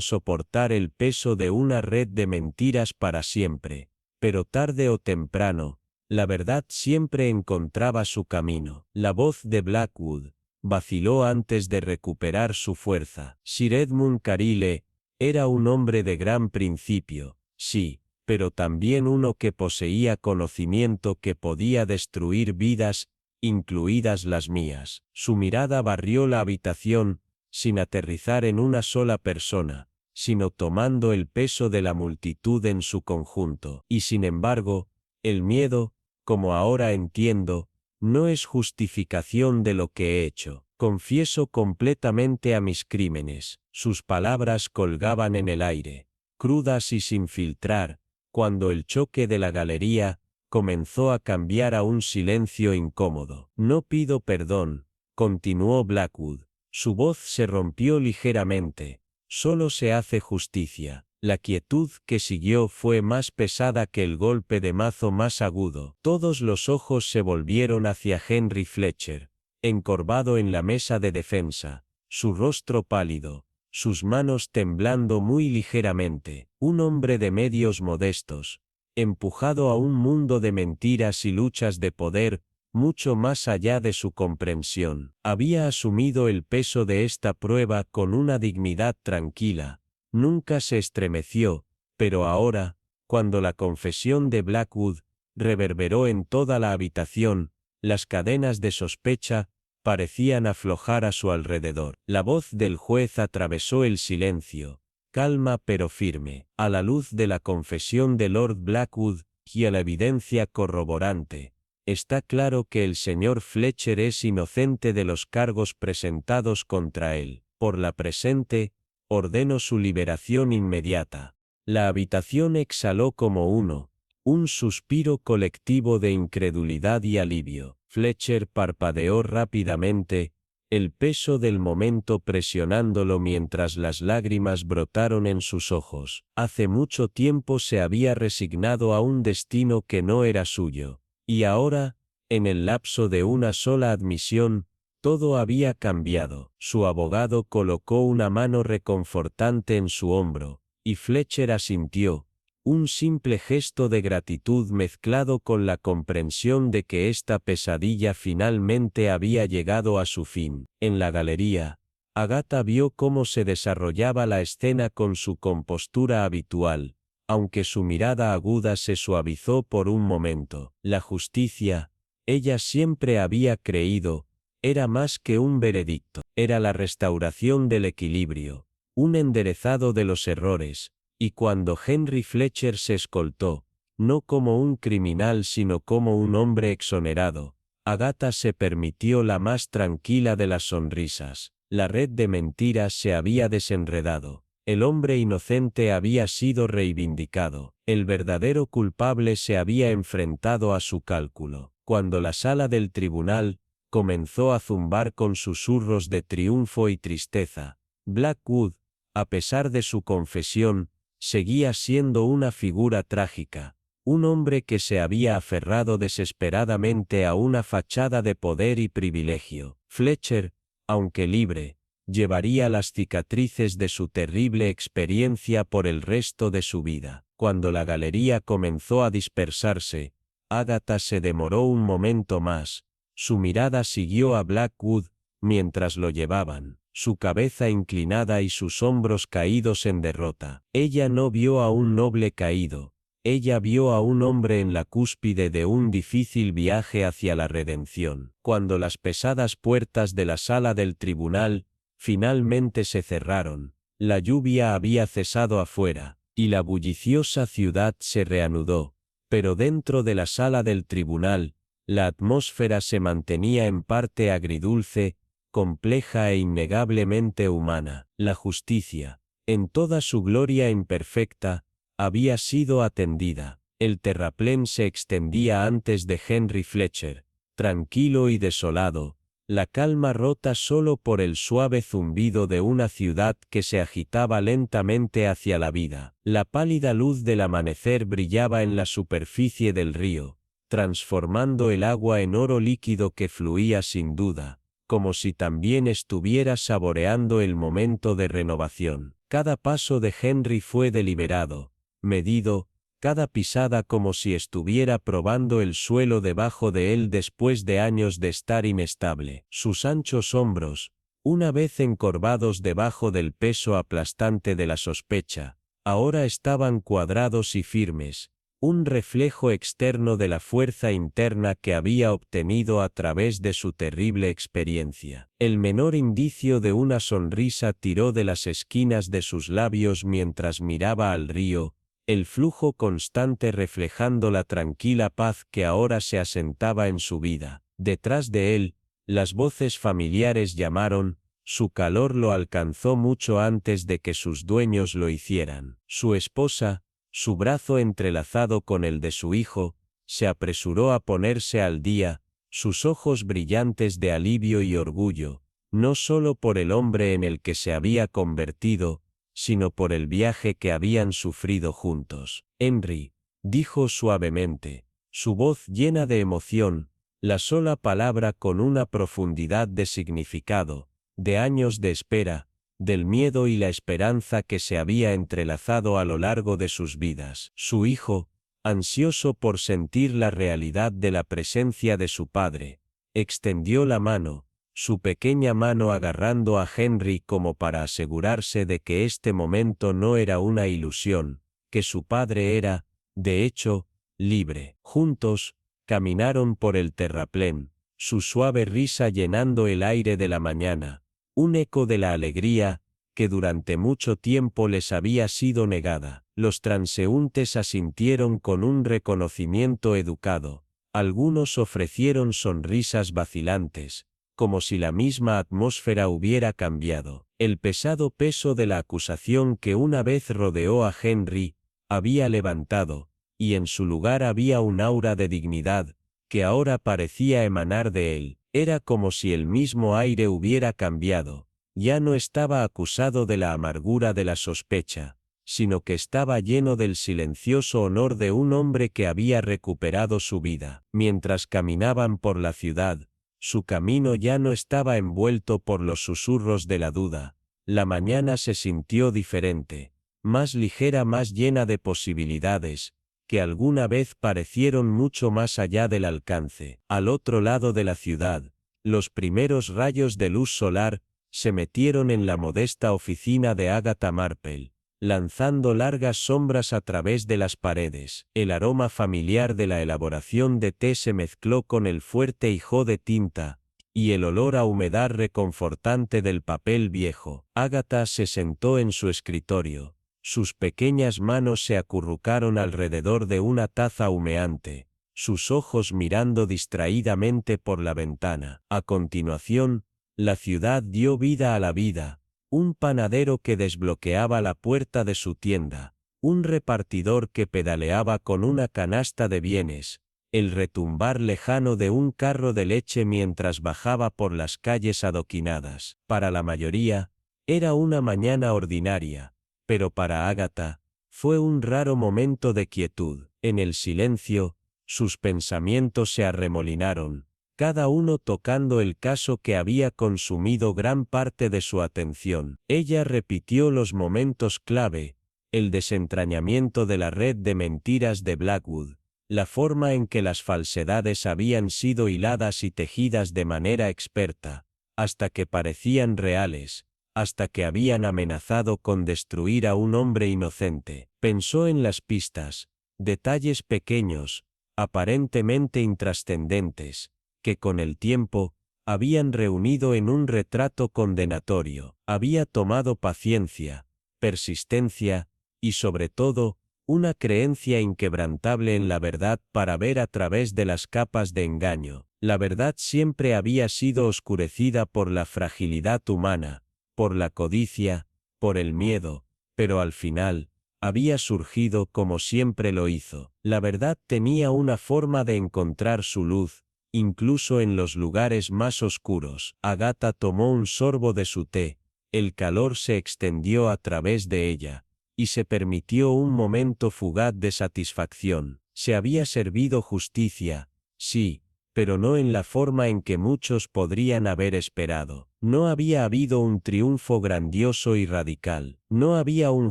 soportar el peso de una red de mentiras para siempre, pero tarde o temprano, la verdad siempre encontraba su camino. La voz de Blackwood vaciló antes de recuperar su fuerza. Sir Edmund Carile era un hombre de gran principio, sí, pero también uno que poseía conocimiento que podía destruir vidas, incluidas las mías. Su mirada barrió la habitación, sin aterrizar en una sola persona, sino tomando el peso de la multitud en su conjunto. Y sin embargo, el miedo, como ahora entiendo, no es justificación de lo que he hecho. Confieso completamente a mis crímenes. Sus palabras colgaban en el aire, crudas y sin filtrar, cuando el choque de la galería comenzó a cambiar a un silencio incómodo. No pido perdón, continuó Blackwood. Su voz se rompió ligeramente. Solo se hace justicia. La quietud que siguió fue más pesada que el golpe de mazo más agudo. Todos los ojos se volvieron hacia Henry Fletcher, encorvado en la mesa de defensa, su rostro pálido, sus manos temblando muy ligeramente. Un hombre de medios modestos, empujado a un mundo de mentiras y luchas de poder, mucho más allá de su comprensión. Había asumido el peso de esta prueba con una dignidad tranquila. Nunca se estremeció, pero ahora, cuando la confesión de Blackwood reverberó en toda la habitación, las cadenas de sospecha parecían aflojar a su alrededor. La voz del juez atravesó el silencio, calma pero firme. A la luz de la confesión de Lord Blackwood y a la evidencia corroborante, está claro que el señor Fletcher es inocente de los cargos presentados contra él. Por la presente, ordeno su liberación inmediata. La habitación exhaló como un suspiro colectivo de incredulidad y alivio. Fletcher parpadeó rápidamente, el peso del momento presionándolo mientras las lágrimas brotaron en sus ojos. Hace mucho tiempo se había resignado a un destino que no era suyo. Y ahora, en el lapso de una sola admisión, todo había cambiado. Su abogado colocó una mano reconfortante en su hombro, y Fletcher asintió, un simple gesto de gratitud mezclado con la comprensión de que esta pesadilla finalmente había llegado a su fin. En la galería, Agatha vio cómo se desarrollaba la escena con su compostura habitual, aunque su mirada aguda se suavizó por un momento. La justicia, ella siempre había creído, era más que un veredicto. Era la restauración del equilibrio, un enderezado de los errores, y cuando Henry Fletcher se escoltó, no como un criminal sino como un hombre exonerado, Agatha se permitió la más tranquila de las sonrisas. La red de mentiras se había desenredado. El hombre inocente había sido reivindicado. El verdadero culpable se había enfrentado a su cálculo. Cuando la sala del tribunal comenzó a zumbar con susurros de triunfo y tristeza, Blackwood, a pesar de su confesión, seguía siendo una figura trágica, un hombre que se había aferrado desesperadamente a una fachada de poder y privilegio. Fletcher, aunque libre, llevaría las cicatrices de su terrible experiencia por el resto de su vida. Cuando la galería comenzó a dispersarse, Agatha se demoró un momento más. Su mirada siguió a Blackwood mientras lo llevaban, su cabeza inclinada y sus hombros caídos en derrota. Ella no vio a un noble caído, ella vio a un hombre en la cúspide de un difícil viaje hacia la redención. Cuando las pesadas puertas de la sala del tribunal finalmente se cerraron, la lluvia había cesado afuera, y la bulliciosa ciudad se reanudó, pero dentro de la sala del tribunal, la atmósfera se mantenía en parte agridulce, compleja e innegablemente humana. La justicia, en toda su gloria imperfecta, había sido atendida. El terraplén se extendía antes de Henry Fletcher, tranquilo y desolado, la calma rota solo por el suave zumbido de una ciudad que se agitaba lentamente hacia la vida. La pálida luz del amanecer brillaba en la superficie del río, transformando el agua en oro líquido que fluía sin duda, como si también estuviera saboreando el momento de renovación. Cada paso de Henry fue deliberado, medido, cada pisada como si estuviera probando el suelo debajo de él después de años de estar inestable. Sus anchos hombros, una vez encorvados debajo del peso aplastante de la sospecha, ahora estaban cuadrados y firmes, un reflejo externo de la fuerza interna que había obtenido a través de su terrible experiencia. El menor indicio de una sonrisa tiró de las esquinas de sus labios mientras miraba al río, el flujo constante reflejando la tranquila paz que ahora se asentaba en su vida. Detrás de él, las voces familiares llamaron, su calor lo alcanzó mucho antes de que sus dueños lo hicieran. Su esposa, su brazo entrelazado con el de su hijo, se apresuró a ponerse al día, sus ojos brillantes de alivio y orgullo, no solo por el hombre en el que se había convertido, sino por el viaje que habían sufrido juntos. Henry, dijo suavemente, su voz llena de emoción, la sola palabra con una profundidad de significado, de años de espera, del miedo y la esperanza que se había entrelazado a lo largo de sus vidas. Su hijo, ansioso por sentir la realidad de la presencia de su padre, extendió la mano, su pequeña mano agarrando a Henry como para asegurarse de que este momento no era una ilusión, que su padre era, de hecho, libre. Juntos, caminaron por el terraplén, su suave risa llenando el aire de la mañana, un eco de la alegría, que durante mucho tiempo les había sido negada. Los transeúntes asintieron con un reconocimiento educado, algunos ofrecieron sonrisas vacilantes, como si la misma atmósfera hubiera cambiado. El pesado peso de la acusación que una vez rodeó a Henry, había levantado, y en su lugar había un aura de dignidad, que ahora parecía emanar de él. Era como si el mismo aire hubiera cambiado, ya no estaba acusado de la amargura de la sospecha, sino que estaba lleno del silencioso honor de un hombre que había recuperado su vida. Mientras caminaban por la ciudad, su camino ya no estaba envuelto por los susurros de la duda. La mañana se sintió diferente, más ligera, más llena de posibilidades, que alguna vez parecieron mucho más allá del alcance. Al otro lado de la ciudad, los primeros rayos de luz solar se metieron en la modesta oficina de Agatha Marple, lanzando largas sombras a través de las paredes. El aroma familiar de la elaboración de té se mezcló con el fuerte hijo de tinta, y el olor a humedad reconfortante del papel viejo. Agatha se sentó en su escritorio. Sus pequeñas manos se acurrucaron alrededor de una taza humeante, sus ojos mirando distraídamente por la ventana. A continuación, la ciudad dio vida a la vida, un panadero que desbloqueaba la puerta de su tienda, un repartidor que pedaleaba con una canasta de bienes, el retumbar lejano de un carro de leche mientras bajaba por las calles adoquinadas. Para la mayoría, era una mañana ordinaria, pero para Agatha, fue un raro momento de quietud. En el silencio, sus pensamientos se arremolinaron, cada uno tocando el caso que había consumido gran parte de su atención. Ella repitió los momentos clave, el desentrañamiento de la red de mentiras de Blackwood, la forma en que las falsedades habían sido hiladas y tejidas de manera experta, hasta que parecían reales, hasta que habían amenazado con destruir a un hombre inocente. Pensó en las pistas, detalles pequeños, aparentemente intrascendentes, que con el tiempo, habían reunido en un retrato condenatorio. Había tomado paciencia, persistencia, y sobre todo, una creencia inquebrantable en la verdad para ver a través de las capas de engaño. La verdad siempre había sido oscurecida por la fragilidad humana, por la codicia, por el miedo, pero al final, había surgido como siempre lo hizo. La verdad tenía una forma de encontrar su luz, incluso en los lugares más oscuros. Agatha tomó un sorbo de su té, el calor se extendió a través de ella, y se permitió un momento fugaz de satisfacción. Se había servido justicia, sí, pero no en la forma en que muchos podrían haber esperado. No había habido un triunfo grandioso y radical, no había un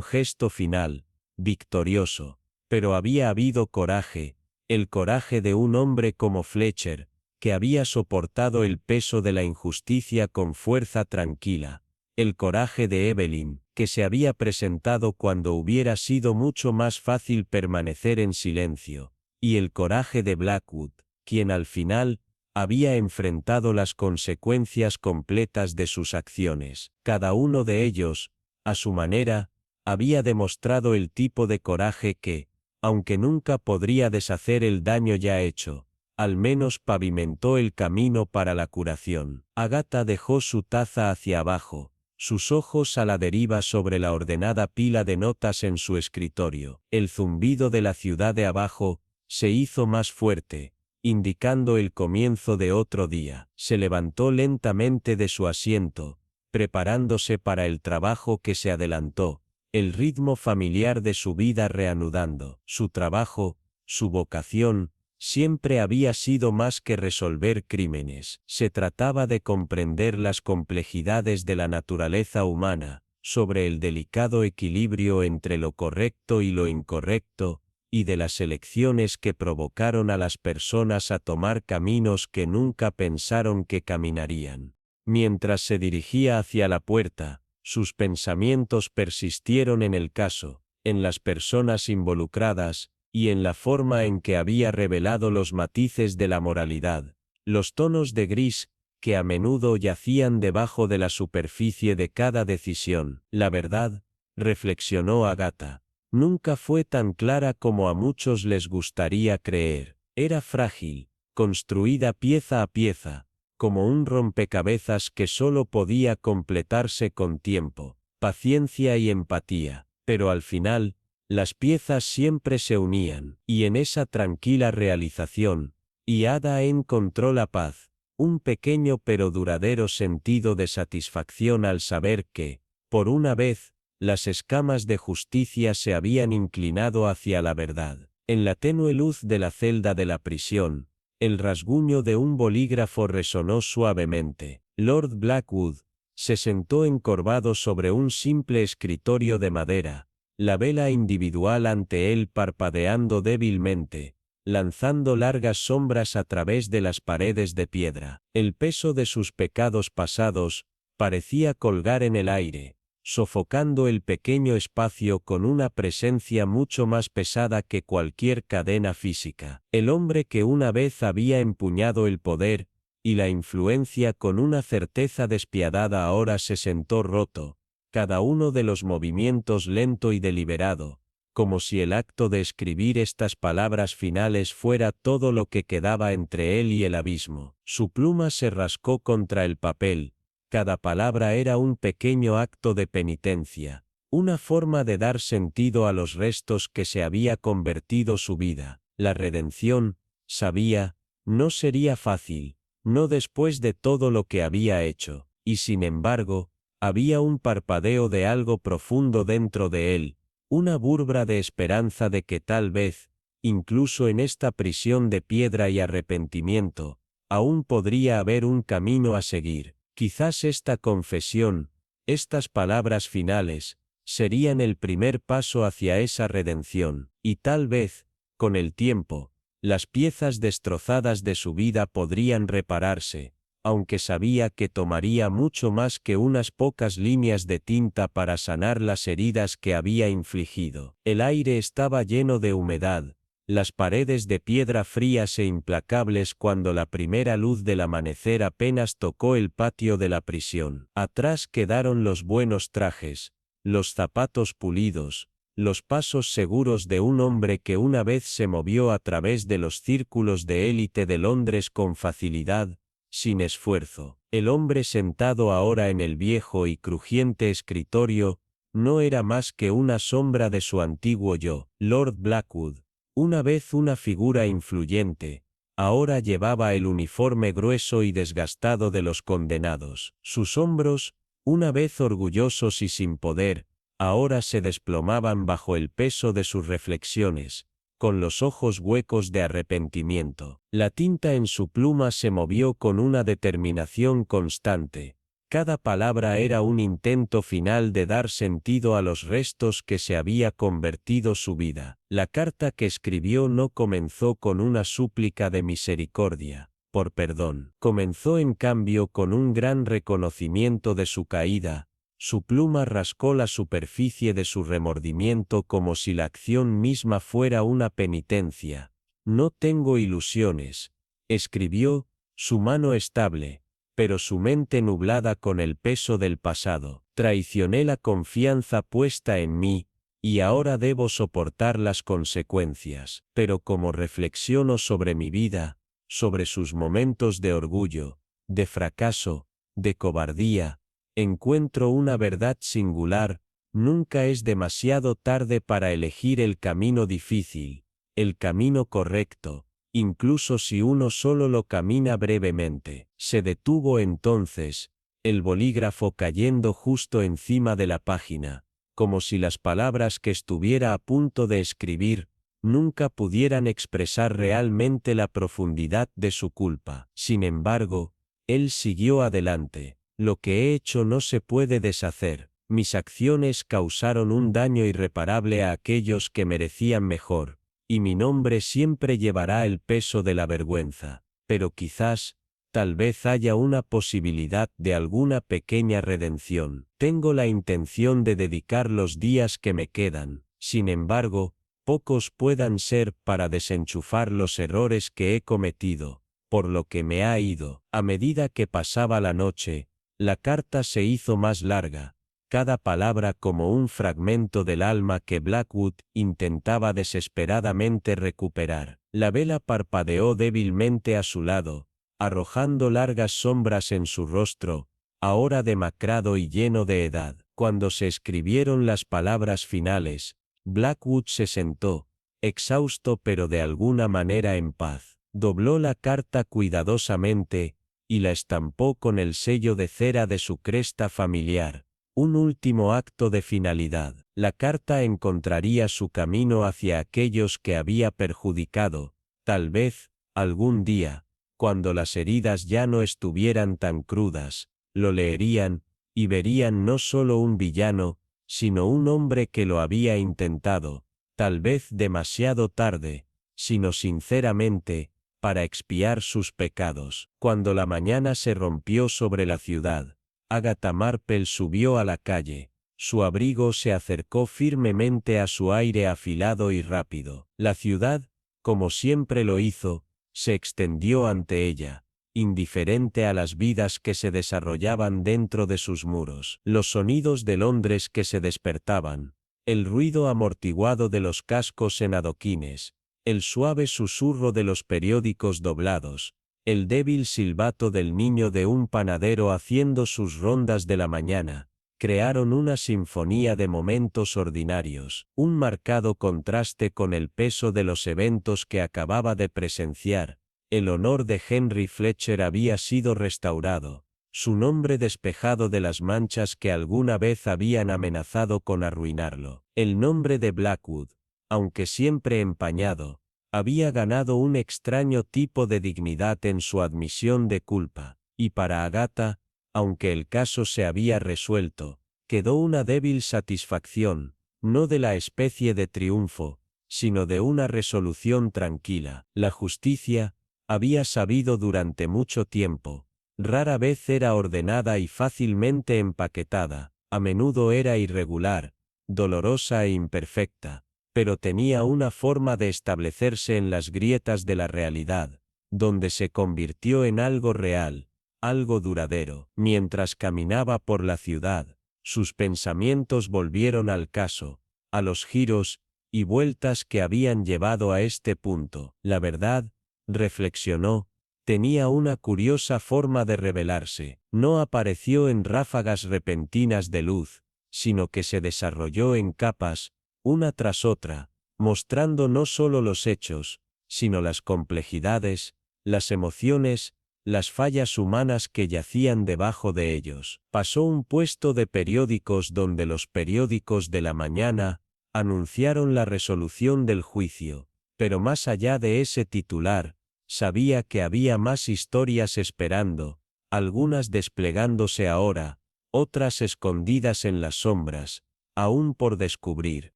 gesto final, victorioso, pero había habido coraje, el coraje de un hombre como Fletcher, que había soportado el peso de la injusticia con fuerza tranquila, el coraje de Evelyn, que se había presentado cuando hubiera sido mucho más fácil permanecer en silencio, y el coraje de Blackwood, quien al final había enfrentado las consecuencias completas de sus acciones. Cada uno de ellos, a su manera, había demostrado el tipo de coraje que, aunque nunca podría deshacer el daño ya hecho, al menos pavimentó el camino para la curación. Agatha dejó su taza hacia abajo, sus ojos a la deriva sobre la ordenada pila de notas en su escritorio. El zumbido de la ciudad de abajo se hizo más fuerte, indicando el comienzo de otro día. Se levantó lentamente de su asiento, preparándose para el trabajo que se adelantó, el ritmo familiar de su vida reanudando. Su trabajo, su vocación, siempre había sido más que resolver crímenes. Se trataba de comprender las complejidades de la naturaleza humana, sobre el delicado equilibrio entre lo correcto y lo incorrecto, y de las elecciones que provocaron a las personas a tomar caminos que nunca pensaron que caminarían. Mientras se dirigía hacia la puerta, sus pensamientos persistieron en el caso, en las personas involucradas, y en la forma en que había revelado los matices de la moralidad, los tonos de gris, que a menudo yacían debajo de la superficie de cada decisión. La verdad, reflexionó Agatha, nunca fue tan clara como a muchos les gustaría creer. Era frágil, construida pieza a pieza, como un rompecabezas que solo podía completarse con tiempo, paciencia y empatía, pero al final, las piezas siempre se unían, y en esa tranquila realización, Ada encontró la paz, un pequeño pero duradero sentido de satisfacción al saber que, por una vez, las escamas de justicia se habían inclinado hacia la verdad. En la tenue luz de la celda de la prisión, el rasguño de un bolígrafo resonó suavemente. Lord Blackwood se sentó encorvado sobre un simple escritorio de madera, la vela individual ante él parpadeando débilmente, lanzando largas sombras a través de las paredes de piedra. El peso de sus pecados pasados parecía colgar en el aire, sofocando el pequeño espacio con una presencia mucho más pesada que cualquier cadena física. El hombre que una vez había empuñado el poder y la influencia con una certeza despiadada ahora se sentó roto, cada uno de los movimientos lento y deliberado, como si el acto de escribir estas palabras finales fuera todo lo que quedaba entre él y el abismo. Su pluma se rascó contra el papel, cada palabra era un pequeño acto de penitencia, una forma de dar sentido a los restos que se había convertido su vida. La redención, sabía, no sería fácil, no después de todo lo que había hecho, y sin embargo, había un parpadeo de algo profundo dentro de él, una burbra de esperanza de que tal vez, incluso en esta prisión de piedra y arrepentimiento, aún podría haber un camino a seguir. Quizás esta confesión, estas palabras finales, serían el primer paso hacia esa redención, y tal vez, con el tiempo, las piezas destrozadas de su vida podrían repararse, aunque sabía que tomaría mucho más que unas pocas líneas de tinta para sanar las heridas que había infligido. El aire estaba lleno de humedad, las paredes de piedra frías e implacables cuando la primera luz del amanecer apenas tocó el patio de la prisión. Atrás quedaron los buenos trajes, los zapatos pulidos, los pasos seguros de un hombre que una vez se movió a través de los círculos de élite de Londres con facilidad, sin esfuerzo. El hombre sentado ahora en el viejo y crujiente escritorio, no era más que una sombra de su antiguo yo. Lord Blackwood, una vez una figura influyente, Ahora llevaba el uniforme grueso y desgastado de los condenados. Sus hombros, una vez orgullosos y sin poder, ahora se desplomaban bajo el peso de sus reflexiones, con los ojos huecos de arrepentimiento. La tinta en su pluma se movió con una determinación constante. Cada palabra era un intento final de dar sentido a los restos que se había convertido su vida. La carta que escribió no comenzó con una súplica de misericordia, por perdón. Comenzó en cambio con un gran reconocimiento de su caída. Su pluma rascó la superficie de su remordimiento como si la acción misma fuera una penitencia. No tengo ilusiones, escribió, su mano estable, pero su mente nublada con el peso del pasado. Traicioné la confianza puesta en mí, y ahora debo soportar las consecuencias. Pero como reflexiono sobre mi vida, sobre sus momentos de orgullo, de fracaso, de cobardía, encuentro una verdad singular: nunca es demasiado tarde para elegir el camino difícil, el camino correcto, incluso si uno solo lo camina brevemente. Se detuvo entonces, el bolígrafo cayendo justo encima de la página, como si las palabras que estuviera a punto de escribir nunca pudieran expresar realmente la profundidad de su culpa. Sin embargo, él siguió adelante. Lo que he hecho no se puede deshacer. Mis acciones causaron un daño irreparable a aquellos que merecían mejor, y mi nombre siempre llevará el peso de la vergüenza. Pero quizás, tal vez haya una posibilidad de alguna pequeña redención. Tengo la intención de dedicar los días que me quedan, sin embargo, pocos puedan ser para desenchufar los errores que he cometido, por lo que me ha ido. A medida que pasaba la noche, la carta se hizo más larga, cada palabra como un fragmento del alma que Blackwood intentaba desesperadamente recuperar. La vela parpadeó débilmente a su lado, arrojando largas sombras en su rostro, ahora demacrado y lleno de edad. Cuando se escribieron las palabras finales, Blackwood se sentó, exhausto pero de alguna manera en paz. Dobló la carta cuidadosamente, y la estampó con el sello de cera de su cresta familiar. Un último acto de finalidad. La carta encontraría su camino hacia aquellos que había perjudicado, tal vez, algún día, cuando las heridas ya no estuvieran tan crudas, lo leerían, y verían no solo un villano, sino un hombre que lo había intentado, tal vez demasiado tarde, sino sinceramente, para expiar sus pecados. Cuando la mañana se rompió sobre la ciudad, Agatha Marple subió a la calle. Su abrigo se acercó firmemente a su aire afilado y rápido. La ciudad, como siempre lo hizo, se extendió ante ella, indiferente a las vidas que se desarrollaban dentro de sus muros. Los sonidos de Londres que se despertaban, el ruido amortiguado de los cascos en adoquines, el suave susurro de los periódicos doblados, el débil silbato del niño de un panadero haciendo sus rondas de la mañana, crearon una sinfonía de momentos ordinarios, un marcado contraste con el peso de los eventos que acababa de presenciar. El honor de Henry Fletcher había sido restaurado, su nombre despejado de las manchas que alguna vez habían amenazado con arruinarlo. El nombre de Blackwood, aunque siempre empañado, había ganado un extraño tipo de dignidad en su admisión de culpa, y para Agatha, aunque el caso se había resuelto, quedó una débil satisfacción, no de la especie de triunfo, sino de una resolución tranquila. La justicia, había sabido durante mucho tiempo, rara vez era ordenada y fácilmente empaquetada, a menudo era irregular, dolorosa e imperfecta, pero tenía una forma de establecerse en las grietas de la realidad, donde se convirtió en algo real, algo duradero. Mientras caminaba por la ciudad, sus pensamientos volvieron al caso, a los giros y vueltas que habían llevado a este punto. La verdad, reflexionó, tenía una curiosa forma de revelarse. No apareció en ráfagas repentinas de luz, sino que se desarrolló en capas, una tras otra, mostrando no solo los hechos, sino las complejidades, las emociones, las fallas humanas que yacían debajo de ellos. Pasó un puesto de periódicos donde los periódicos de la mañana anunciaron la resolución del juicio, pero más allá de ese titular, sabía que había más historias esperando, algunas desplegándose ahora, otras escondidas en las sombras, aún por descubrir.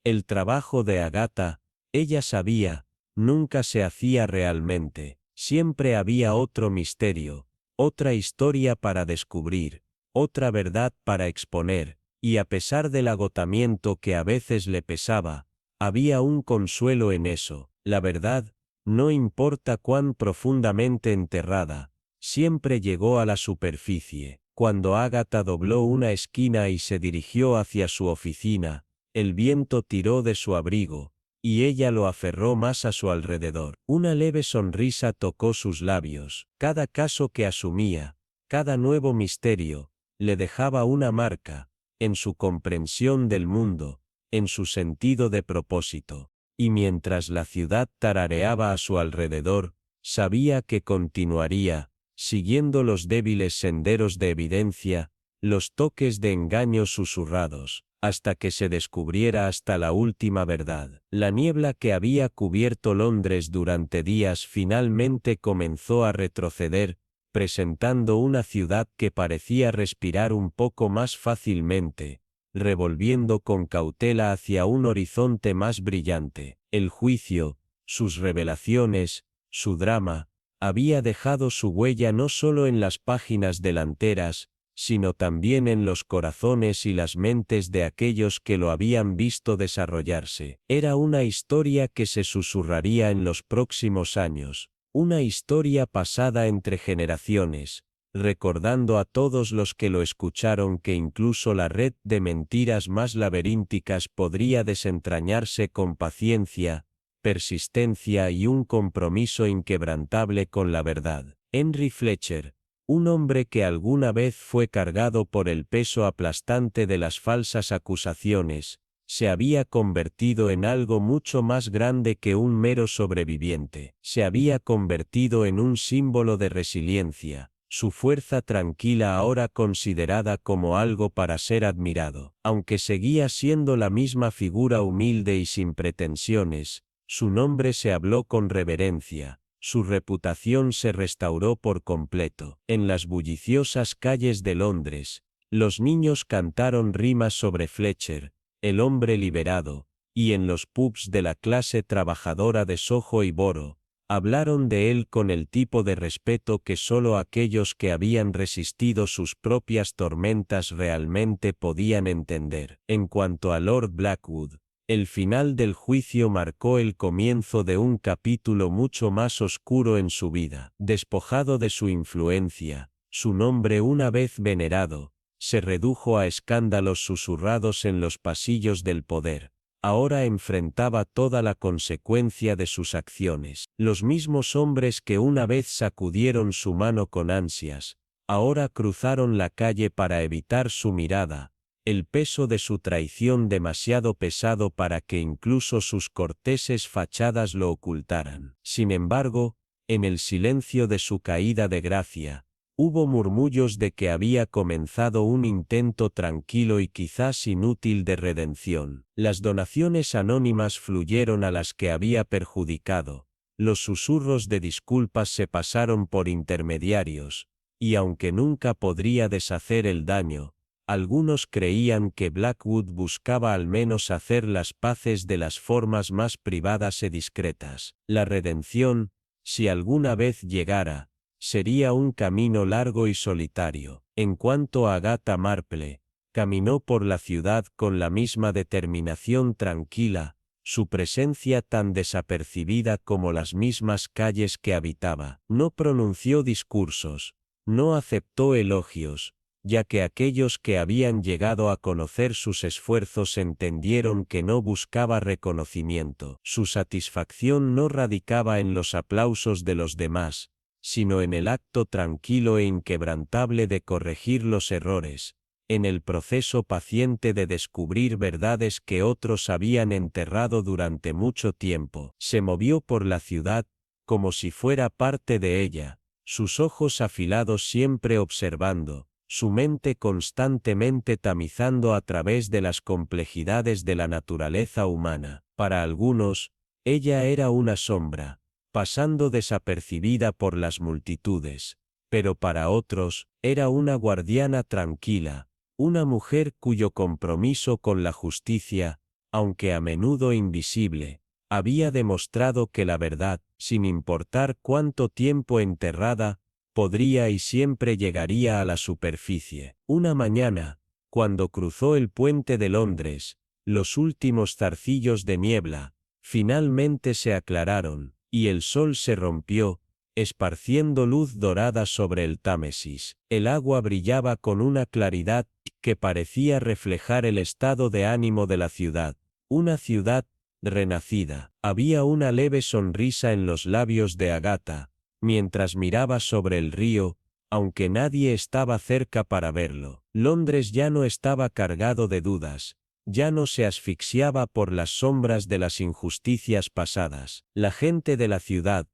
El trabajo de Agatha, ella sabía, nunca se hacía realmente. Siempre había otro misterio, otra historia para descubrir, otra verdad para exponer, y a pesar del agotamiento que a veces le pesaba, había un consuelo en eso. La verdad, no importa cuán profundamente enterrada, siempre llegó a la superficie. Cuando Agatha dobló una esquina y se dirigió hacia su oficina, el viento tiró de su abrigo, y ella lo aferró más a su alrededor. Una leve sonrisa tocó sus labios. Cada caso que asumía, cada nuevo misterio, le dejaba una marca, en su comprensión del mundo, en su sentido de propósito. Y mientras la ciudad tarareaba a su alrededor, sabía que continuaría, siguiendo los débiles senderos de evidencia, los toques de engaño susurrados, hasta que se descubriera hasta la última verdad. La niebla que había cubierto Londres durante días finalmente comenzó a retroceder, presentando una ciudad que parecía respirar un poco más fácilmente, revolviendo con cautela hacia un horizonte más brillante. El juicio, sus revelaciones, su drama, había dejado su huella no solo en las páginas delanteras, sino también en los corazones y las mentes de aquellos que lo habían visto desarrollarse. Era una historia que se susurraría en los próximos años, una historia pasada entre generaciones, recordando a todos los que lo escucharon que incluso la red de mentiras más laberínticas podría desentrañarse con paciencia, persistencia y un compromiso inquebrantable con la verdad. Henry Fletcher, un hombre que alguna vez fue cargado por el peso aplastante de las falsas acusaciones, se había convertido en algo mucho más grande que un mero sobreviviente. Se había convertido en un símbolo de resiliencia, su fuerza tranquila ahora considerada como algo para ser admirado. Aunque seguía siendo la misma figura humilde y sin pretensiones, su nombre se habló con reverencia. Su reputación se restauró por completo. En las bulliciosas calles de Londres, los niños cantaron rimas sobre Fletcher, el hombre liberado, y en los pubs de la clase trabajadora de Soho y Borough, hablaron de él con el tipo de respeto que solo aquellos que habían resistido sus propias tormentas realmente podían entender. En cuanto a Lord Blackwood, el final del juicio marcó el comienzo de un capítulo mucho más oscuro en su vida. Despojado de su influencia, su nombre una vez venerado, se redujo a escándalos susurrados en los pasillos del poder. Ahora enfrentaba toda la consecuencia de sus acciones. Los mismos hombres que una vez sacudieron su mano con ansias, ahora cruzaron la calle para evitar su mirada, el peso de su traición demasiado pesado para que incluso sus corteses fachadas lo ocultaran. Sin embargo, en el silencio de su caída de gracia, hubo murmullos de que había comenzado un intento tranquilo y quizás inútil de redención. Las donaciones anónimas fluyeron a las que había perjudicado, los susurros de disculpas se pasaron por intermediarios, y aunque nunca podría deshacer el daño, algunos creían que Blackwood buscaba al menos hacer las paces de las formas más privadas y discretas. La redención, si alguna vez llegara, sería un camino largo y solitario. En cuanto a Agatha Marple, caminó por la ciudad con la misma determinación tranquila, su presencia tan desapercibida como las mismas calles que habitaba. No pronunció discursos, no aceptó elogios, ya que aquellos que habían llegado a conocer sus esfuerzos entendieron que no buscaba reconocimiento. Su satisfacción no radicaba en los aplausos de los demás, sino en el acto tranquilo e inquebrantable de corregir los errores, en el proceso paciente de descubrir verdades que otros habían enterrado durante mucho tiempo. Se movió por la ciudad, como si fuera parte de ella, sus ojos afilados siempre observando, su mente constantemente tamizando a través de las complejidades de la naturaleza humana. Para algunos, ella era una sombra, pasando desapercibida por las multitudes, pero para otros, era una guardiana tranquila, una mujer cuyo compromiso con la justicia, aunque a menudo invisible, había demostrado que la verdad, sin importar cuánto tiempo enterrada, podría y siempre llegaría a la superficie. Una mañana, cuando cruzó el puente de Londres, los últimos zarcillos de niebla, finalmente se aclararon, y el sol se rompió, esparciendo luz dorada sobre el Támesis. El agua brillaba con una claridad que parecía reflejar el estado de ánimo de la ciudad. Una ciudad renacida. Había una leve sonrisa en los labios de Agatha, mientras miraba sobre el río, aunque nadie estaba cerca para verlo. Londres ya no estaba cargado de dudas, ya no se asfixiaba por las sombras de las injusticias pasadas. La gente de la ciudad,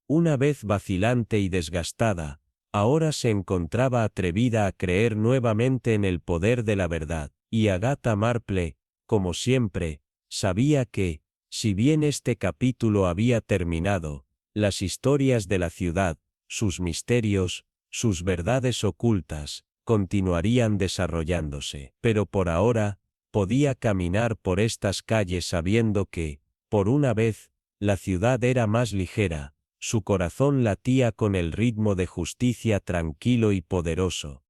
una vez vacilante y desgastada, ahora se encontraba atrevida a creer nuevamente en el poder de la verdad, y Agatha Marple, como siempre, sabía que, si bien este capítulo había terminado, las historias de la ciudad, sus misterios, sus verdades ocultas, continuarían desarrollándose. Pero por ahora, podía caminar por estas calles sabiendo que, por una vez, la ciudad era más ligera, su corazón latía con el ritmo de justicia tranquilo y poderoso,